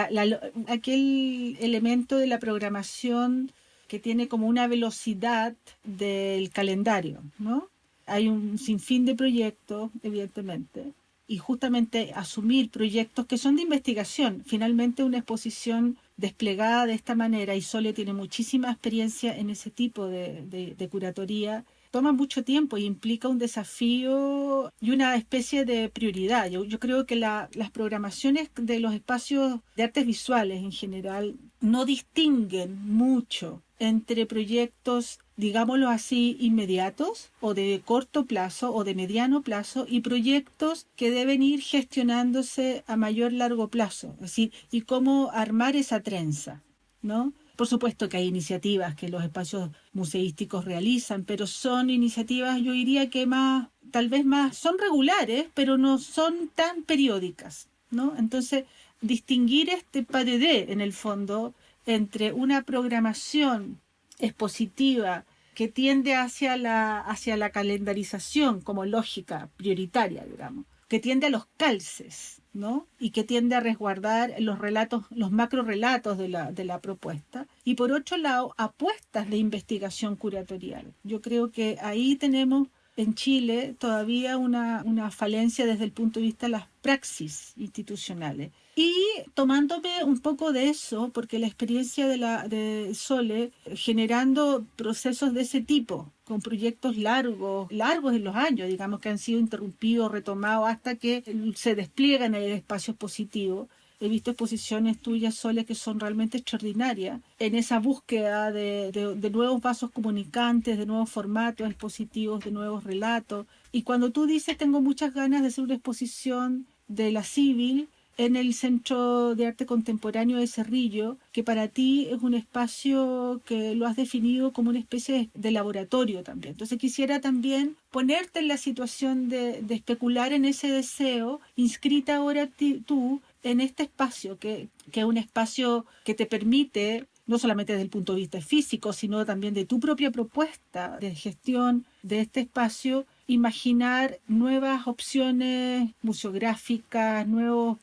aquel elemento de la programación que tiene como una velocidad del calendario, ¿no? Hay un sinfín de proyectos, evidentemente, y justamente asumir proyectos que son de investigación. Finalmente una exposición desplegada de esta manera, y Sole tiene muchísima experiencia en ese tipo de curatoría, toma mucho tiempo y implica un desafío y una especie de prioridad. Yo creo que las programaciones de los espacios de artes visuales en general no distinguen mucho entre proyectos, digámoslo así, inmediatos o de corto plazo o de mediano plazo y proyectos que deben ir gestionándose a mayor largo plazo. Es decir, y cómo armar esa trenza, ¿no? Por supuesto que hay iniciativas que los espacios museísticos realizan, pero son iniciativas, yo diría que más, tal vez más, son regulares, pero no son tan periódicas, ¿no? Entonces, distinguir este PADD, en el fondo, entre una programación expositiva que tiende hacia la calendarización como lógica prioritaria, digamos, que tiende a los calces, ¿no? Y que tiende a resguardar los relatos, los macro relatos de la propuesta. Y por otro lado, apuestas de investigación curatorial. Yo creo que ahí tenemos en Chile todavía una falencia desde el punto de vista de las praxis institucionales. Y tomándome un poco de eso, porque la experiencia de Sole, generando procesos de ese tipo, con proyectos largos en los años, digamos, que han sido interrumpidos, retomados, hasta que se despliegan en el espacio expositivo. He visto exposiciones tuyas, Sole, que son realmente extraordinarias en esa búsqueda de nuevos vasos comunicantes, de nuevos formatos expositivos, de nuevos relatos. Y cuando tú dices, tengo muchas ganas de hacer una exposición de la Civil en el Centro de Arte Contemporáneo de Cerrillo, que para ti es un espacio que lo has definido como una especie de laboratorio también. Entonces quisiera también ponerte en la situación de especular en ese deseo, inscrita ahora tú en este espacio, que es un espacio que te permite, no solamente desde el punto de vista físico, sino también de tu propia propuesta de gestión de este espacio, imaginar nuevas opciones museográficas, nuevos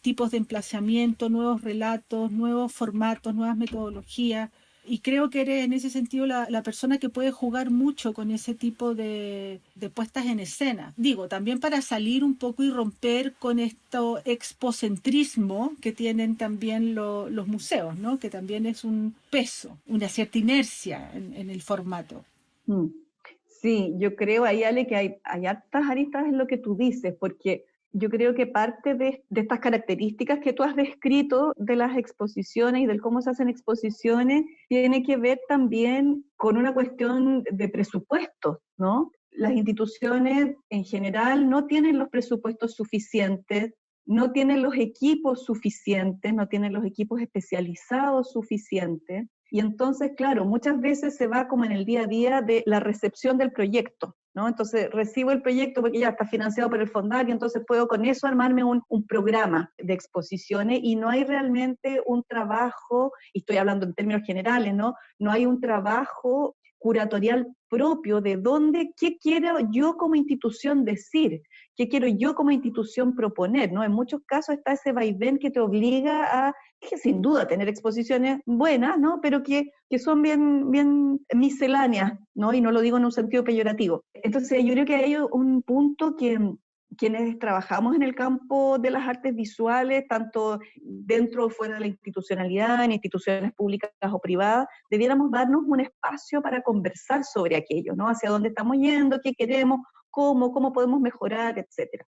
tipos de emplazamiento, nuevos relatos, nuevos formatos, nuevas metodologías. Y creo que eres en ese sentido la persona que puede jugar mucho con ese tipo de puestas en escena. Digo, también para salir un poco y romper con esto expocentrismo que tienen también los museos, ¿no? Que también es un peso, una cierta inercia en el formato. Sí, yo creo ahí, Ale, que hay hartas aristas en lo que tú dices, porque yo creo que parte de estas características que tú has descrito de las exposiciones y del cómo se hacen exposiciones tiene que ver también con una cuestión de presupuestos, ¿no? Las instituciones en general no tienen los presupuestos suficientes, no tienen los equipos suficientes, no tienen los equipos especializados suficientes. Y entonces, claro, muchas veces se va como en el día a día de la recepción del proyecto, ¿no? Entonces recibo el proyecto porque ya está financiado por el Fondario, entonces puedo con eso armarme un programa de exposiciones y no hay realmente un trabajo, y estoy hablando en términos generales, ¿no? No hay un trabajo curatorial propio de dónde, qué quiero yo como institución decir, qué quiero yo como institución proponer, ¿no? En muchos casos está ese vaivén que te obliga a, que sin duda tener exposiciones buenas, ¿no? Pero que son bien misceláneas, ¿no? Y no lo digo en un sentido peyorativo. Entonces yo creo que hay un punto que quienes trabajamos en el campo de las artes visuales, tanto dentro o fuera de la institucionalidad, en instituciones públicas o privadas, debiéramos darnos un espacio para conversar sobre aquello, ¿no? Hacia dónde estamos yendo, qué queremos, cómo podemos mejorar, etcétera.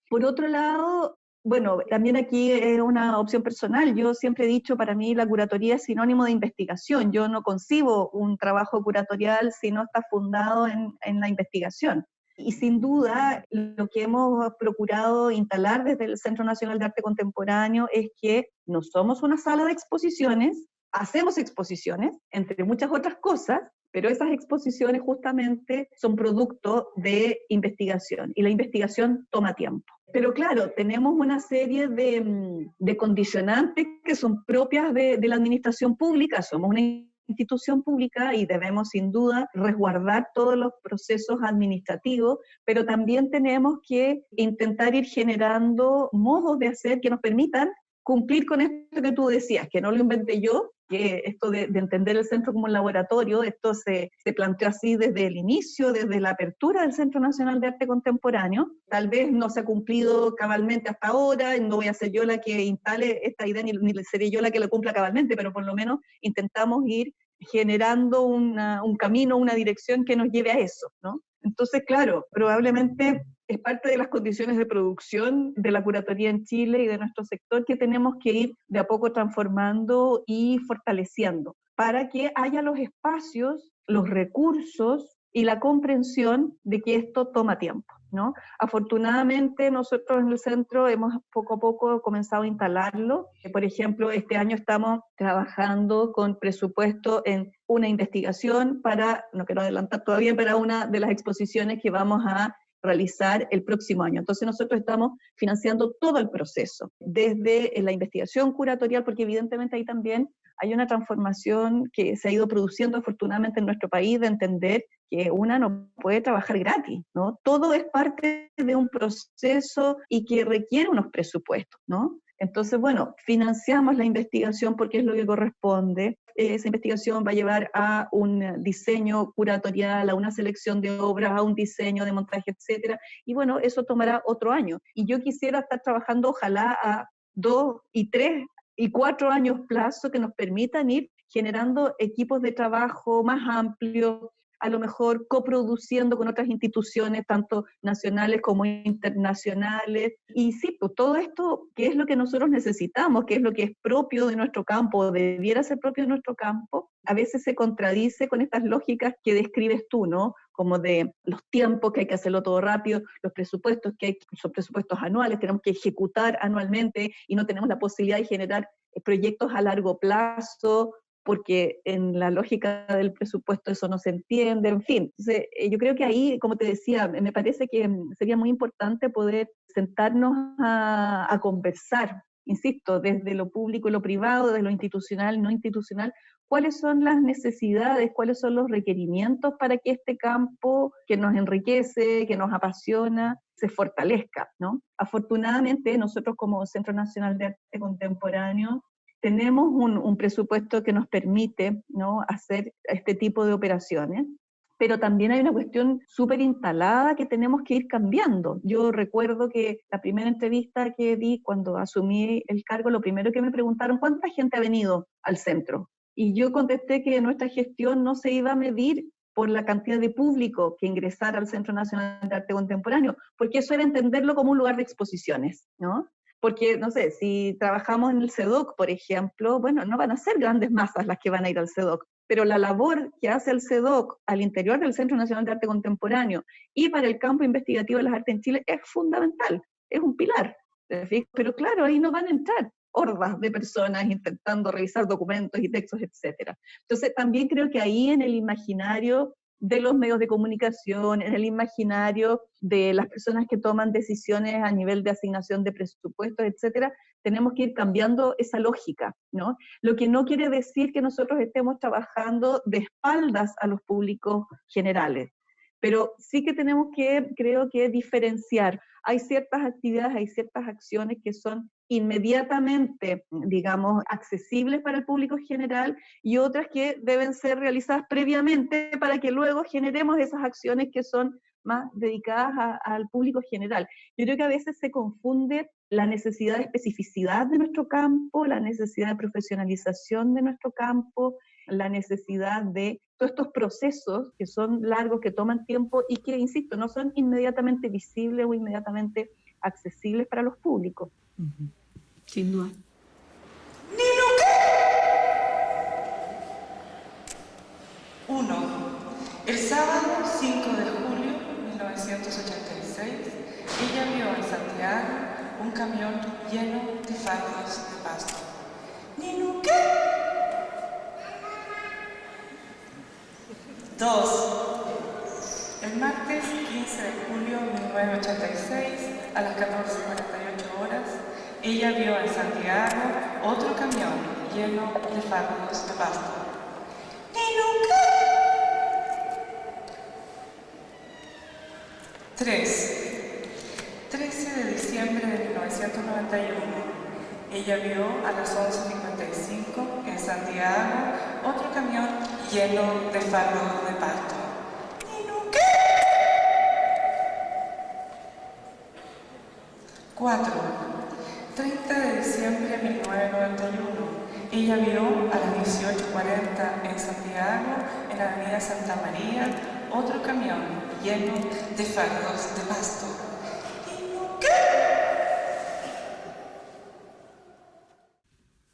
Por otro lado, bueno, también aquí es una opción personal. Yo siempre he dicho, para mí la curatoría es sinónimo de investigación. Yo no concibo un trabajo curatorial si no está fundado en la investigación. Y sin duda, lo que hemos procurado instalar desde el Centro Nacional de Arte Contemporáneo es que no somos una sala de exposiciones, hacemos exposiciones, entre muchas otras cosas, pero esas exposiciones justamente son producto de investigación, y la investigación toma tiempo. Pero claro, tenemos una serie de condicionantes que son propias de la administración pública. Somos una institución pública y debemos sin duda resguardar todos los procesos administrativos, pero también tenemos que intentar ir generando modos de hacer que nos permitan cumplir con esto que tú decías, que no lo inventé yo, que esto de entender el centro como un laboratorio, esto se planteó así desde el inicio, desde la apertura del Centro Nacional de Arte Contemporáneo. Tal vez no se ha cumplido cabalmente hasta ahora, no voy a ser yo la que instale esta idea, ni seré yo la que lo cumpla cabalmente, pero por lo menos intentamos ir generando un camino, una dirección que nos lleve a eso, ¿no? Entonces, claro, probablemente es parte de las condiciones de producción de la curatoría en Chile y de nuestro sector que tenemos que ir de a poco transformando y fortaleciendo para que haya los espacios, los recursos y la comprensión de que esto toma tiempo, ¿no? Afortunadamente nosotros en el centro hemos poco a poco comenzado a instalarlo. Por ejemplo, este año estamos trabajando con presupuesto en una investigación para, no quiero adelantar todavía, para una de las exposiciones que vamos a realizar el próximo año. Entonces nosotros estamos financiando todo el proceso, desde la investigación curatorial, porque evidentemente ahí también hay una transformación que se ha ido produciendo afortunadamente en nuestro país, de entender que una no puede trabajar gratis, ¿no? Todo es parte de un proceso y que requiere unos presupuestos, ¿no? Entonces, bueno, financiamos la investigación porque es lo que corresponde. Esa investigación va a llevar a un diseño curatorial, a una selección de obras, a un diseño de montaje, etcétera. Y bueno, eso tomará otro año. Y yo quisiera estar trabajando, ojalá, a 2 y 3 y 4 años plazo que nos permitan ir generando equipos de trabajo más amplios, a lo mejor coproduciendo con otras instituciones, tanto nacionales como internacionales. Y sí, pues todo esto, ¿qué es lo que nosotros necesitamos? ¿Qué es lo que es propio de nuestro campo, o debiera ser propio de nuestro campo? A veces se contradice con estas lógicas que describes tú, ¿no? Como de los tiempos, que hay que hacerlo todo rápido, los presupuestos, son presupuestos anuales, tenemos que ejecutar anualmente y no tenemos la posibilidad de generar proyectos a largo plazo, porque en la lógica del presupuesto eso no se entiende, en fin. Entonces, yo creo que ahí, como te decía, me parece que sería muy importante poder sentarnos a conversar, insisto, desde lo público y lo privado, desde lo institucional y no institucional, cuáles son las necesidades, cuáles son los requerimientos para que este campo que nos enriquece, que nos apasiona, se fortalezca, ¿no? Afortunadamente, nosotros como Centro Nacional de Arte Contemporáneo tenemos un presupuesto que nos permite, ¿no?, hacer este tipo de operaciones, pero también hay una cuestión súper instalada que tenemos que ir cambiando. Yo recuerdo que la primera entrevista que di cuando asumí el cargo, lo primero que me preguntaron, ¿cuánta gente ha venido al centro? Y yo contesté que nuestra gestión no se iba a medir por la cantidad de público que ingresara al Centro Nacional de Arte Contemporáneo, porque eso era entenderlo como un lugar de exposiciones, ¿no? Porque, no sé, si trabajamos en el CEDOC, por ejemplo, bueno, no van a ser grandes masas las que van a ir al CEDOC, pero la labor que hace el CEDOC al interior del Centro Nacional de Arte Contemporáneo y para el campo investigativo de las artes en Chile es fundamental, es un pilar. Pero claro, ahí no van a entrar hordas de personas intentando revisar documentos y textos, etc. Entonces, también creo que ahí en el imaginario de los medios de comunicación, en el imaginario de las personas que toman decisiones a nivel de asignación de presupuestos, etcétera. Tenemos que ir cambiando esa lógica, ¿no? Lo que no quiere decir que nosotros estemos trabajando de espaldas a los públicos generales, pero sí que tenemos que, creo que, diferenciar. Hay ciertas actividades, hay ciertas acciones que son inmediatamente, digamos, accesibles para el público general y otras que deben ser realizadas previamente para que luego generemos esas acciones que son más dedicadas al público general. Yo creo que a veces se confunde la necesidad de especificidad de nuestro campo, la necesidad de profesionalización de nuestro campo, la necesidad de todos estos procesos que son largos, que toman tiempo y que, insisto, no son inmediatamente visibles o inmediatamente accesibles para los públicos. Uh-huh. Sin duda. Uno, el sábado 5 de julio de 1986, ella vio en Santiago un camión lleno de fardos de pasto. ¿Nino qué? 2. El martes 15 de julio de 1986, a las 14:48 horas, ella vio en Santiago otro camión lleno de fardos de pasto. ¿Nino qué? 3. 13 de diciembre de 1991, ella vio a las 11:55 en Santiago otro camión lleno de fardos de pasto. ¿Nino qué? 4. 30 de diciembre de 1991, ella vio a las 18:40 en Santiago, en la avenida Santa María, otro camión lleno de fardos de pasto. ¿Nino qué?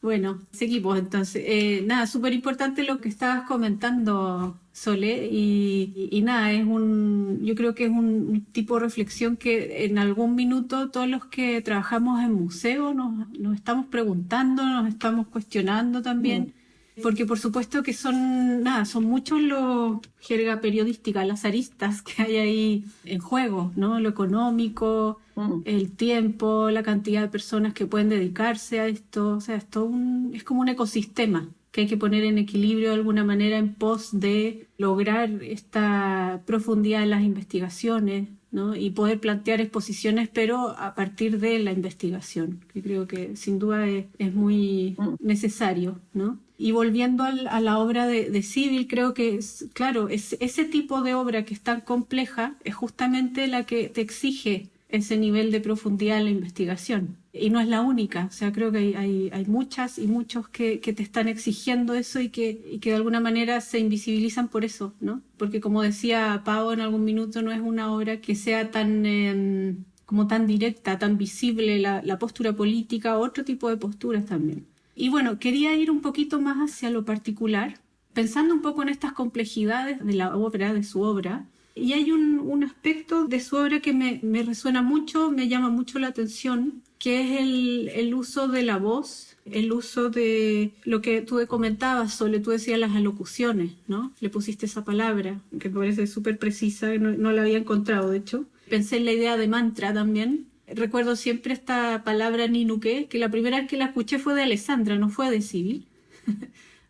Bueno, seguimos entonces. Nada, súper importante lo que estabas comentando, Sole, y nada, yo creo que es un tipo de reflexión que en algún minuto todos los que trabajamos en museo nos estamos preguntando, nos estamos cuestionando también, porque por supuesto que son muchos los jerga periodística, las aristas que hay ahí en juego, ¿no? Lo económico, el tiempo, la cantidad de personas que pueden dedicarse a esto, o sea, es como un ecosistema que hay que poner en equilibrio de alguna manera en pos de lograr esta profundidad en las investigaciones, ¿no? Y poder plantear exposiciones, pero a partir de la investigación, que creo que sin duda es muy necesario, ¿no? Y volviendo a la obra de Civil, creo que claro, ese tipo de obra que es tan compleja es justamente la que te exige ese nivel de profundidad en la investigación. Y no es la única, o sea, creo que hay muchas y muchos que te están exigiendo eso y que de alguna manera se invisibilizan por eso, ¿no? Porque como decía Pau en algún minuto, no es una obra que sea tan como tan directa, tan visible la postura política, otro tipo de posturas también. Y bueno, quería ir un poquito más hacia lo particular, pensando un poco en estas complejidades de la obra, de su obra. Y hay un aspecto de su obra que me resuena mucho, me llama mucho la atención, que es el uso de la voz, el uso de lo que tú comentabas, Sole, tú decías las alocuciones, ¿no? Le pusiste esa palabra, que me parece súper precisa, no la había encontrado, de hecho. Pensé en la idea de mantra también. Recuerdo siempre esta palabra ninuque, que la primera vez que la escuché fue de Alessandra, no fue de Civil.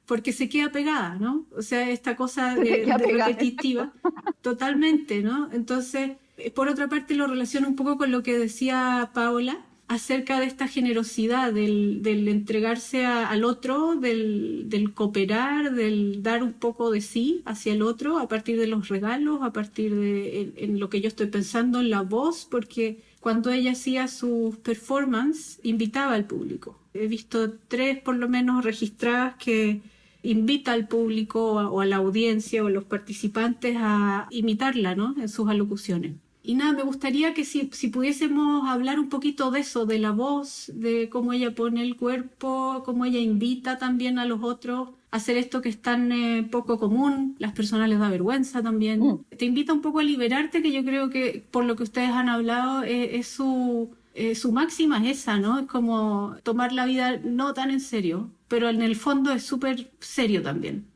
Porque se queda pegada, ¿no? O sea, esta cosa de repetitiva, totalmente, ¿no? Entonces, por otra parte, lo relaciono un poco con lo que decía Paola acerca de esta generosidad, del entregarse al otro, del cooperar, del dar un poco de sí hacia el otro a partir de los regalos, a partir de en lo que yo estoy pensando en la voz, porque cuando ella hacía sus performances, invitaba al público. He visto 3 por lo menos registradas que invita al público o a la audiencia o a los participantes a imitarla, ¿no? En sus alocuciones. Y nada, me gustaría que si pudiésemos hablar un poquito de eso, de la voz, de cómo ella pone el cuerpo, cómo ella invita también a los otros a hacer esto que es tan poco común, las personas les da vergüenza también. Te invita un poco a liberarte, que yo creo que por lo que ustedes han hablado es su máxima es esa, ¿no? Es como tomar la vida no tan en serio, pero en el fondo es súper serio también.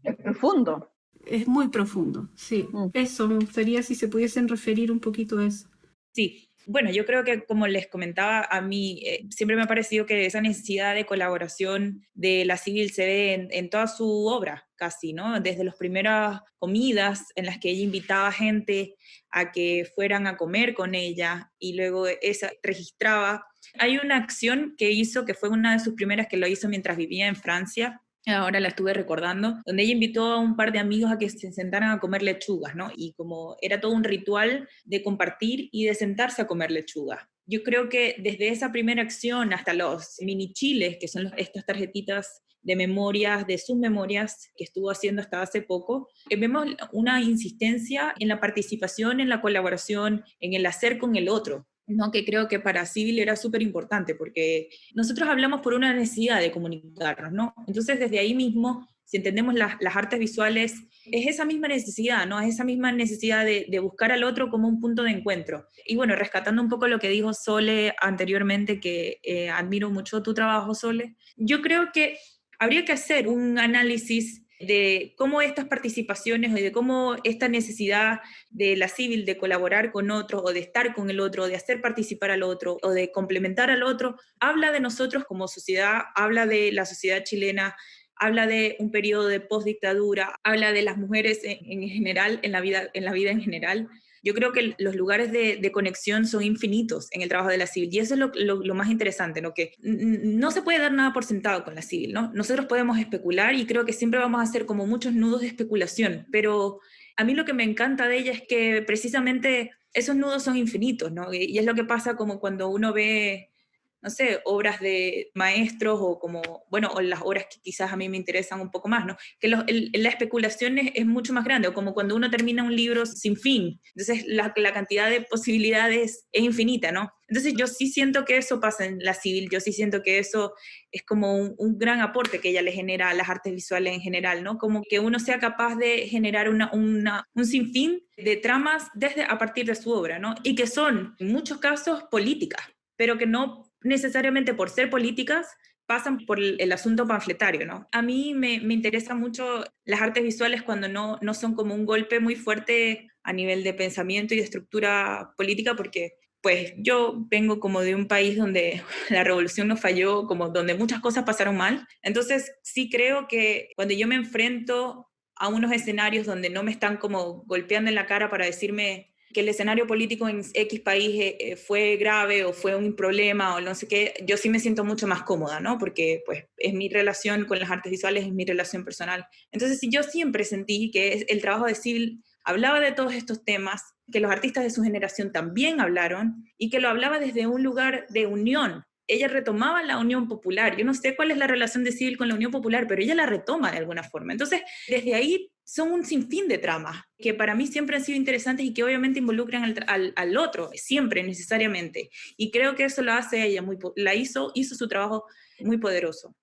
Es profundo. es muy profundo, sí. Eso, me gustaría si se pudiesen referir un poquito a eso. Sí, bueno, yo creo que como les comentaba, a mí siempre me ha parecido que esa necesidad de colaboración de la Civil se ve en toda su obra, casi, ¿no? Desde las primeras comidas en las que ella invitaba gente a que fueran a comer con ella y luego esa registraba. Hay una acción que hizo, que fue una de sus primeras, que lo hizo mientras vivía en Francia. Ahora la estuve recordando, donde ella invitó a un par de amigos a que se sentaran a comer lechugas, ¿no? Y como era todo un ritual de compartir y de sentarse a comer lechugas. Yo creo que desde esa primera acción hasta los mini chiles, que son estas tarjetitas de memorias, de sus memorias, que estuvo haciendo hasta hace poco, vemos una insistencia en la participación, en la colaboración, en el hacer con el otro, ¿no? Que creo que para Civil era súper importante, porque nosotros hablamos por una necesidad de comunicarnos, ¿no? Entonces, desde ahí mismo, si entendemos las artes visuales, es esa misma necesidad, ¿no? Es esa misma necesidad de buscar al otro como un punto de encuentro. Y bueno, rescatando un poco lo que dijo Sole anteriormente, que admiro mucho tu trabajo, Sole, yo creo que habría que hacer un análisis de cómo estas participaciones y de cómo esta necesidad de la Civil de colaborar con otros o de estar con el otro, de hacer participar al otro o de complementar al otro, habla de nosotros como sociedad, habla de la sociedad chilena, habla de un periodo de postdictadura, habla de las mujeres en general, en la vida en general. Yo creo que los lugares de conexión son infinitos en el trabajo de la Civil, y eso es lo más interesante, ¿no? Que no se puede dar nada por sentado con la Civil, ¿no? Nosotros podemos especular y creo que siempre vamos a hacer como muchos nudos de especulación, pero a mí lo que me encanta de ella es que precisamente esos nudos son infinitos, ¿no? Y es lo que pasa como cuando uno ve, no sé, obras de maestros o como, bueno, o las obras que quizás a mí me interesan un poco más, ¿no? Que la especulación es mucho más grande, o como cuando uno termina un libro sin fin, entonces la cantidad de posibilidades es infinita, ¿no? Entonces yo sí siento que eso pasa en la Civil, yo sí siento que eso es como un gran aporte que ella le genera a las artes visuales en general, ¿no? Como que uno sea capaz de generar un sinfín de tramas a partir de su obra, ¿no? Y que son, en muchos casos, políticas, pero que no necesariamente por ser políticas pasan por el asunto panfletario, ¿no? A mí me interesan mucho las artes visuales cuando no son como un golpe muy fuerte a nivel de pensamiento y de estructura política, porque pues yo vengo como de un país donde la revolución nos falló, como donde muchas cosas pasaron mal. Entonces sí creo que cuando yo me enfrento a unos escenarios donde no me están como golpeando en la cara para decirme que el escenario político en X país fue grave o fue un problema o no sé qué, yo sí me siento mucho más cómoda, ¿no? Porque pues es mi relación con las artes visuales, es mi relación personal. Entonces yo siempre sentí que el trabajo de Civil hablaba de todos estos temas, que los artistas de su generación también hablaron y que lo hablaba desde un lugar de unión. Ella retomaba la Unión Popular. Yo no sé cuál es la relación de Civil con la Unión Popular, pero ella la retoma de alguna forma. Entonces, desde ahí son un sinfín de tramas que para mí siempre han sido interesantes y que obviamente involucran al otro, siempre, necesariamente. Y creo que eso lo hace ella, hizo su trabajo muy poderoso.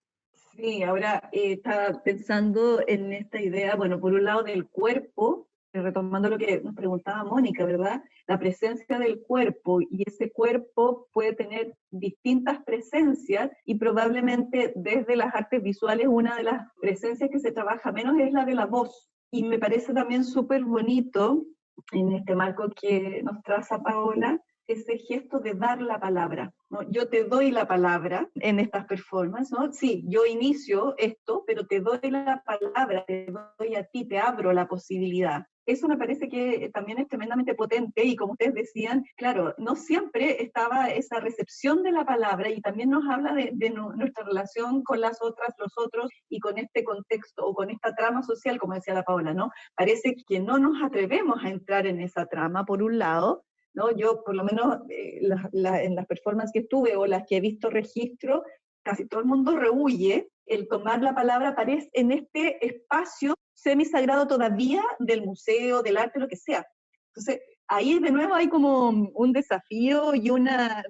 Sí, ahora estaba pensando en esta idea, bueno, por un lado del cuerpo, retomando lo que nos preguntaba Mónica, ¿verdad? La presencia del cuerpo, y ese cuerpo puede tener distintas presencias, y probablemente desde las artes visuales una de las presencias que se trabaja menos es la de la voz. Y me parece también súper bonito, en este marco que nos traza Paola, ese gesto de dar la palabra, ¿no? Yo te doy la palabra en estas performances, ¿no? Sí, yo inicio esto, pero te doy la palabra, te doy a ti, te abro la posibilidad. Eso me parece que también es tremendamente potente, y como ustedes decían, claro, no siempre estaba esa recepción de la palabra, y también nos habla de nuestra relación con las otras, los otros, y con este contexto o con esta trama social, como decía la Paola, ¿no? Parece que no nos atrevemos a entrar en esa trama, por un lado, ¿no? Yo, por lo menos, en las performances que estuve o las que he visto registro, casi todo el mundo rehuye el tomar la palabra, aparece en este espacio semisagrado todavía del museo, del arte, lo que sea. Entonces, ahí de nuevo hay como un desafío y una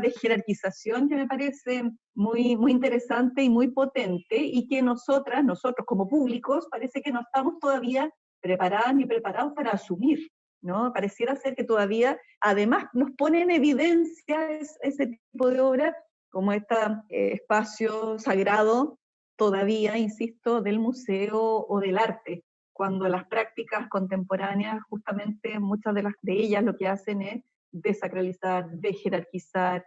desjerarquización que me parece muy, muy interesante y muy potente, y que nosotros como públicos, parece que no estamos todavía preparadas ni preparados para asumir, ¿no? Pareciera ser que todavía, además, nos pone en evidencia ese tipo de obra, como este espacio sagrado, todavía, insisto, del museo o del arte. cuando las prácticas contemporáneas, justamente muchas de ellas lo que hacen es desacralizar, desjerarquizar,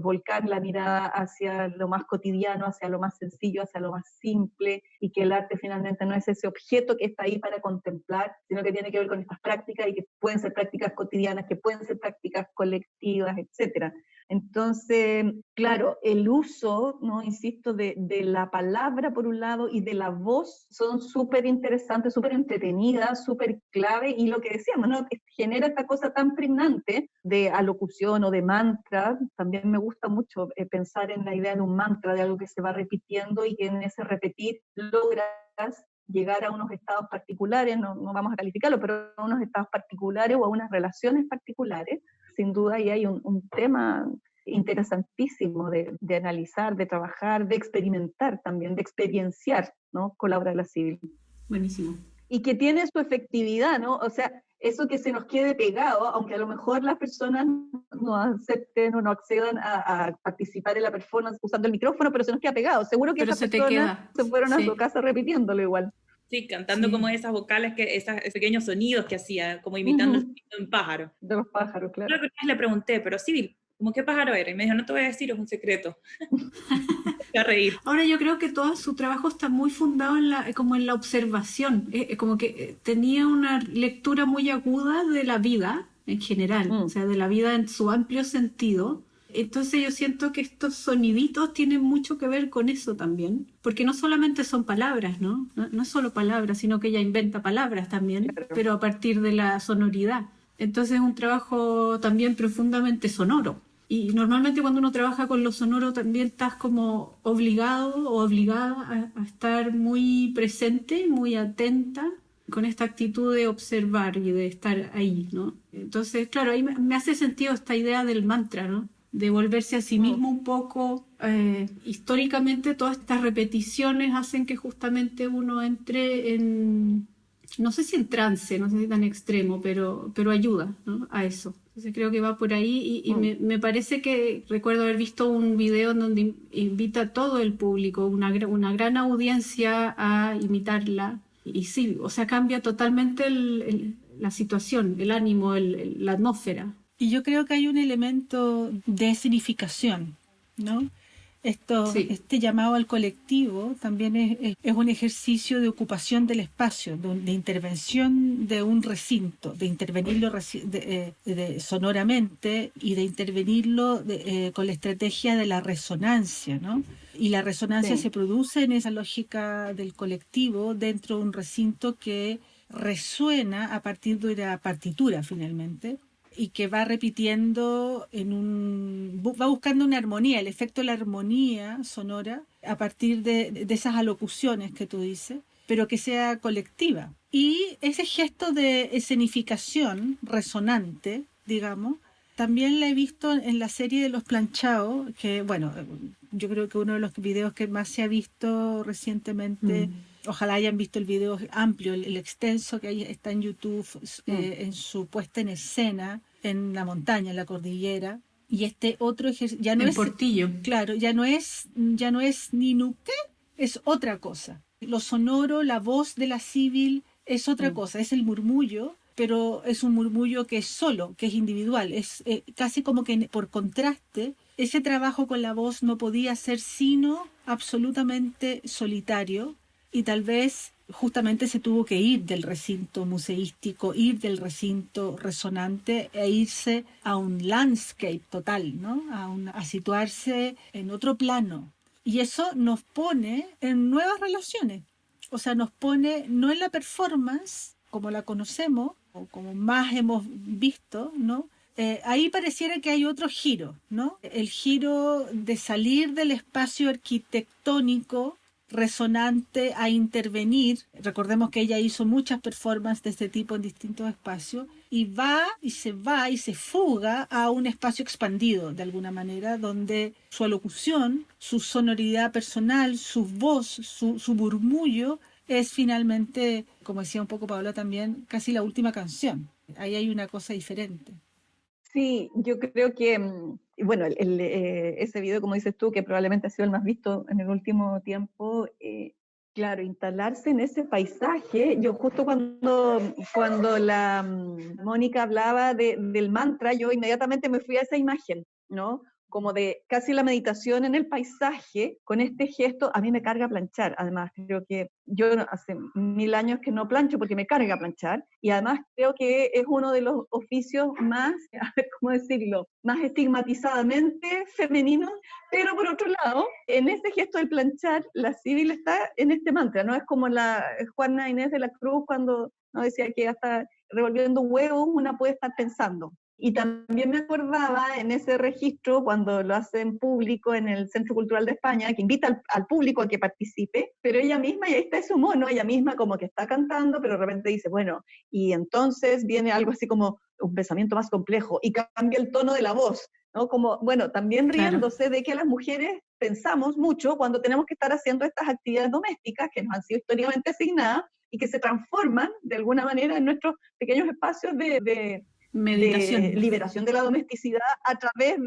volcar la mirada hacia lo más cotidiano, hacia lo más sencillo, hacia lo más simple, y que el arte finalmente no es ese objeto que está ahí para contemplar, sino que tiene que ver con estas prácticas y que pueden ser prácticas cotidianas, que pueden ser prácticas colectivas, etcétera. Entonces, claro, el uso, ¿no? Insisto, de la palabra por un lado y de la voz son súper interesantes, súper entretenidas, súper clave, y lo que decíamos, ¿no? Que genera esta cosa tan pregnante de alocución o de mantra. También me gusta mucho pensar en la idea de un mantra, de algo que se va repitiendo y que en ese repetir logras llegar a unos estados particulares, no vamos a calificarlo, pero a unos estados particulares o a unas relaciones particulares. Sin duda ahí hay un tema interesantísimo de analizar, de trabajar, de experimentar también, de experienciar, ¿no? Con la obra de la Sibyl. Buenísimo. Y que tiene su efectividad, ¿no? O sea, eso que se nos quede pegado, aunque a lo mejor las personas no acepten o no accedan a participar en la performance usando el micrófono, pero se nos queda pegado. Seguro que Pero esas se te personas queda. se fueron a Sí. su casa repitiéndolo igual. Sí, cantando Sí. como esas vocales, esos pequeños sonidos que hacía, como imitando el Ujú. sonido de un pájaro. De los pájaros, Creo claro. que una vez le pregunté, pero Sibyl, ¿cómo qué pájaro era? Y me dijo, no te voy a decir, es un secreto. Voy a reír. Ahora yo creo que todo su trabajo está muy fundado como en la observación, como que tenía una lectura muy aguda de la vida en general, o sea, de la vida en su amplio sentido. Entonces yo siento que estos soniditos tienen mucho que ver con eso también, porque no solamente son palabras, ¿no? No es solo palabras, sino que ella inventa palabras también, Claro. pero a partir de la sonoridad. Entonces es un trabajo también profundamente sonoro. Y normalmente cuando uno trabaja con lo sonoro también estás como obligado o obligada a estar muy presente, muy atenta, con esta actitud de observar y de estar ahí, ¿no? Entonces, claro, ahí me hace sentido esta idea del mantra, ¿no? De volverse a sí mismo un poco. Históricamente todas estas repeticiones hacen que justamente uno entre en, no sé si en trance, no sé si tan extremo, pero ayuda, ¿no? A eso. Entonces creo que va por ahí y me parece que recuerdo haber visto un video en donde invita a todo el público, una gran audiencia a imitarla. Y sí, o sea, cambia totalmente la situación, el ánimo, la atmósfera. Y yo creo que hay un elemento de escenificación, ¿no? Sí. Este llamado al colectivo también es un ejercicio de ocupación del espacio, de intervención de un recinto, de intervenirlo sonoramente y de intervenirlo con la estrategia de la resonancia, ¿no? Y la resonancia Sí. se produce en esa lógica del colectivo dentro de un recinto que resuena a partir de una partitura finalmente, y que va repitiendo va buscando una armonía, el efecto de la armonía sonora a partir de esas alocuciones que tú dices, pero que sea colectiva. Y ese gesto de escenificación resonante, digamos, también la he visto en la serie de Los Planchados, que bueno, yo creo que uno de los videos que más se ha visto recientemente, ojalá hayan visto el video amplio, el extenso que está en YouTube, en su puesta en escena en la montaña, en la cordillera. Y este otro ejercicio ya no es Portillo. Claro, ya no es Ninuque, es otra cosa. Lo sonoro, la voz de la Sibyl es otra cosa, es el murmullo, pero es un murmullo que es solo, que es individual, es casi como que por contraste, ese trabajo con la voz no podía ser sino absolutamente solitario, y tal vez justamente se tuvo que ir del recinto museístico, ir del recinto resonante e irse a un landscape total, ¿no? A situarse en otro plano. Y eso nos pone en nuevas relaciones. O sea, nos pone no en la performance como la conocemos o como más hemos visto, ¿no? Ahí pareciera que hay otro giro, ¿no? El giro de salir del espacio arquitectónico resonante a intervenir. Recordemos que ella hizo muchas performances de este tipo en distintos espacios, y va y se fuga a un espacio expandido de alguna manera, donde su alocución, su sonoridad personal, su voz, su murmullo es finalmente, como decía un poco Paola también, casi la última canción. Ahí hay una cosa diferente. Sí, yo creo que, bueno, ese video, como dices tú, que probablemente ha sido el más visto en el último tiempo, Claro, instalarse en ese paisaje, yo justo cuando la Mónica hablaba del mantra, yo inmediatamente me fui a esa imagen, ¿no? Como de casi la meditación en el paisaje, con este gesto, a mí me carga planchar, además creo que yo hace 1000 años que no plancho porque me carga planchar, y además creo que es uno de los oficios más, a ver cómo decirlo, más estigmatizadamente femeninos, pero por otro lado, en ese gesto del planchar, la civil está en este mantra, ¿no? Es como la Juana Inés de la Cruz cuando no decía que hasta revolviendo huevos una puede estar pensando. Y también me acordaba en ese registro, cuando lo hacen público en el Centro Cultural de España, que invita al público a que participe, pero ella misma, y ahí está ese humor, ¿no? Ella misma como que está cantando, pero de repente dice, bueno, y entonces viene algo así como un pensamiento más complejo, y cambia el tono de la voz, ¿no? Como, bueno, también riéndose de que las mujeres pensamos mucho cuando tenemos que estar haciendo estas actividades domésticas que nos han sido históricamente asignadas y que se transforman de alguna manera en nuestros pequeños espacios de Meditación. liberación de la domesticidad a través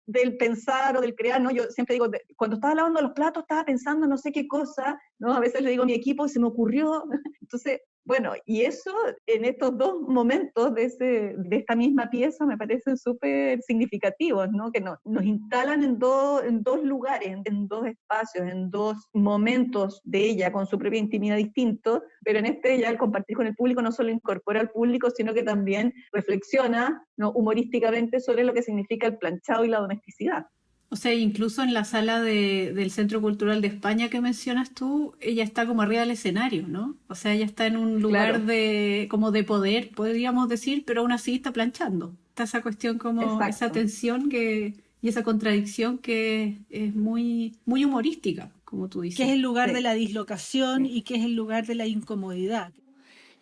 del pensar o del crear, ¿no? Yo siempre digo, cuando estaba lavando los platos estaba pensando no sé qué cosa, ¿no? A veces le digo a mi equipo y se me ocurrió, entonces, bueno, y eso en estos dos momentos de esta misma pieza me parecen súper significativos, ¿no? Que nos instalan en dos lugares, en dos espacios, en dos momentos de ella con su propia intimidad distintos, pero en este ya al compartir con el público no solo incorpora al público, sino que también reflexiona, ¿no? Humorísticamente sobre lo que significa el planchado y la domesticidad. O sea, incluso en la sala del Centro Cultural de España que mencionas tú, ella está como arriba del escenario, ¿no? O sea, ella está en un lugar Claro, como de poder, podríamos decir, pero aún así está planchando. Está esa cuestión como, esa exacto. tensión y esa contradicción que es muy, muy humorística, como tú Que es dices. el lugar de Sí, la dislocación sí. y que es el lugar de la incomodidad.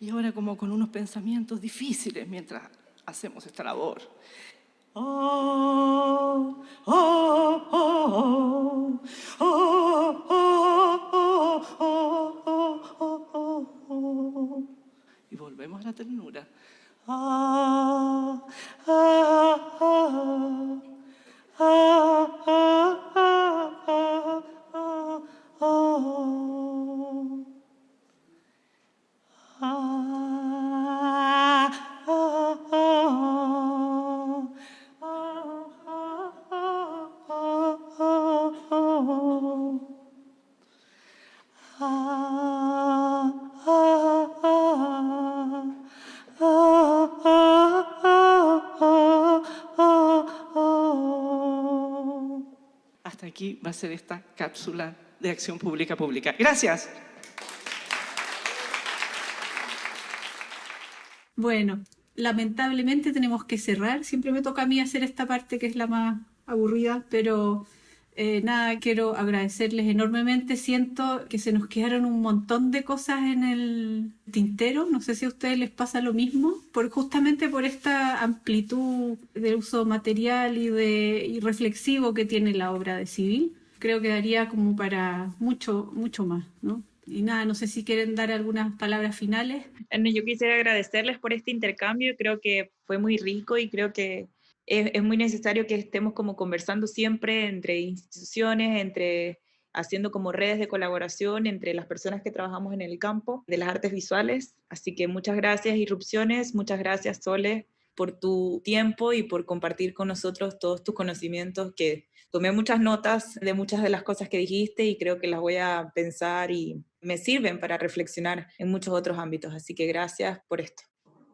Y ahora como con unos pensamientos difíciles mientras hacemos esta labor. Oh, oh, oh, oh, oh, oh, oh, oh, oh, oh. Y volvemos a la ternura. Ah, ah, ah, ah, ah, ah, ah, ah. Hasta aquí va a ser esta cápsula de acción pública pública. Gracias. Bueno, lamentablemente tenemos que cerrar. Siempre me toca a mí hacer esta parte que es la más aburrida, pero nada, quiero agradecerles enormemente. Siento que se nos quedaron un montón de cosas en el tintero. No sé si a ustedes les pasa lo mismo, justamente por esta amplitud de uso material y reflexivo que tiene la obra de Civil. Creo que daría como para mucho, mucho más, ¿no? Y nada, no sé si quieren dar algunas palabras finales. Bueno, yo quisiera agradecerles por este intercambio, creo que fue muy rico y creo que es muy necesario que estemos como conversando siempre entre instituciones, entre haciendo como redes de colaboración entre las personas que trabajamos en el campo de las artes visuales. Así que muchas gracias, Irrupciones, muchas gracias, Sole, por tu tiempo y por compartir con nosotros todos tus conocimientos, que tomé muchas notas de muchas de las cosas que dijiste y creo que las voy a pensar y me sirven para reflexionar en muchos otros ámbitos. Así que gracias por esto.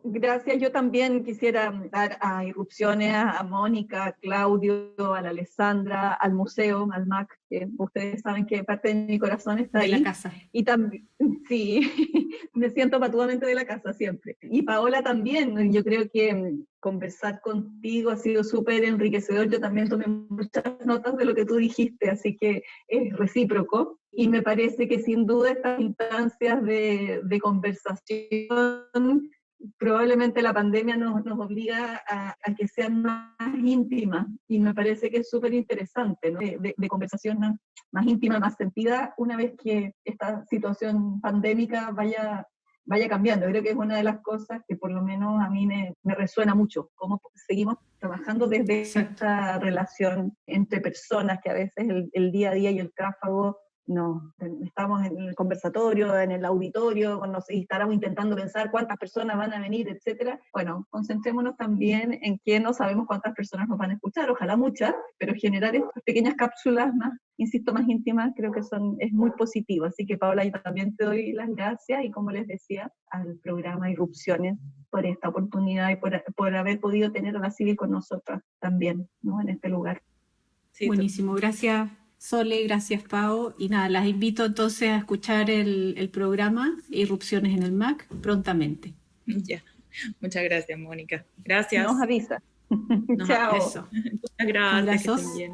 Gracias. Yo también quisiera dar a Irrupciones, a Mónica, a Claudio, a la Alessandra, al museo, al MAC, que ustedes saben que parte de mi corazón está De la ahí. casa. Y también, sí, me siento patudamente de la casa siempre. Y Paola también, yo creo que conversar contigo ha sido súper enriquecedor. Yo también tomé muchas notas de lo que tú dijiste, así que es recíproco. Y me parece que sin duda estas instancias de conversación, probablemente la pandemia nos obliga a que sean más íntimas, y me parece que es súper interesante, ¿no? De conversación más íntima, más sentida, una vez que esta situación pandémica vaya cambiando. Creo que es una de las cosas que por lo menos a mí me resuena mucho, cómo seguimos trabajando desde Exacto. esta relación entre personas, que a veces el día a día y el tráfago no, estamos en el conversatorio, en el auditorio, y estábamos intentando pensar cuántas personas van a venir, etcétera. Bueno, concentrémonos también en que no sabemos cuántas personas nos van a escuchar, ojalá muchas, pero generar estas pequeñas cápsulas más, insisto, más íntimas, creo que es muy positivo. Así que, Paola, yo también te doy las gracias, y como les decía, al programa Irrupciones por esta oportunidad y por haber podido tener a la Civil con nosotras también, ¿no?, en este lugar. Sí, Buenísimo, gracias Sole, gracias Pao. Y nada, las invito entonces a escuchar el programa Irrupciones en el MAC prontamente. Ya, muchas gracias, Mónica. Gracias. Nos avisa. Chao. Eso. Muchas gracias. Que Abrazos. estén bien.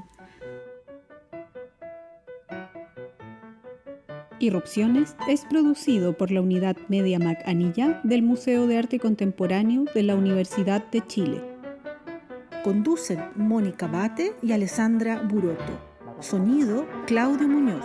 Irrupciones es producido por la Unidad Media MAC Anilla del Museo de Arte Contemporáneo de la Universidad de Chile. Conducen Mónica Bate y Alessandra Buroto. Sonido, Claudio Muñoz.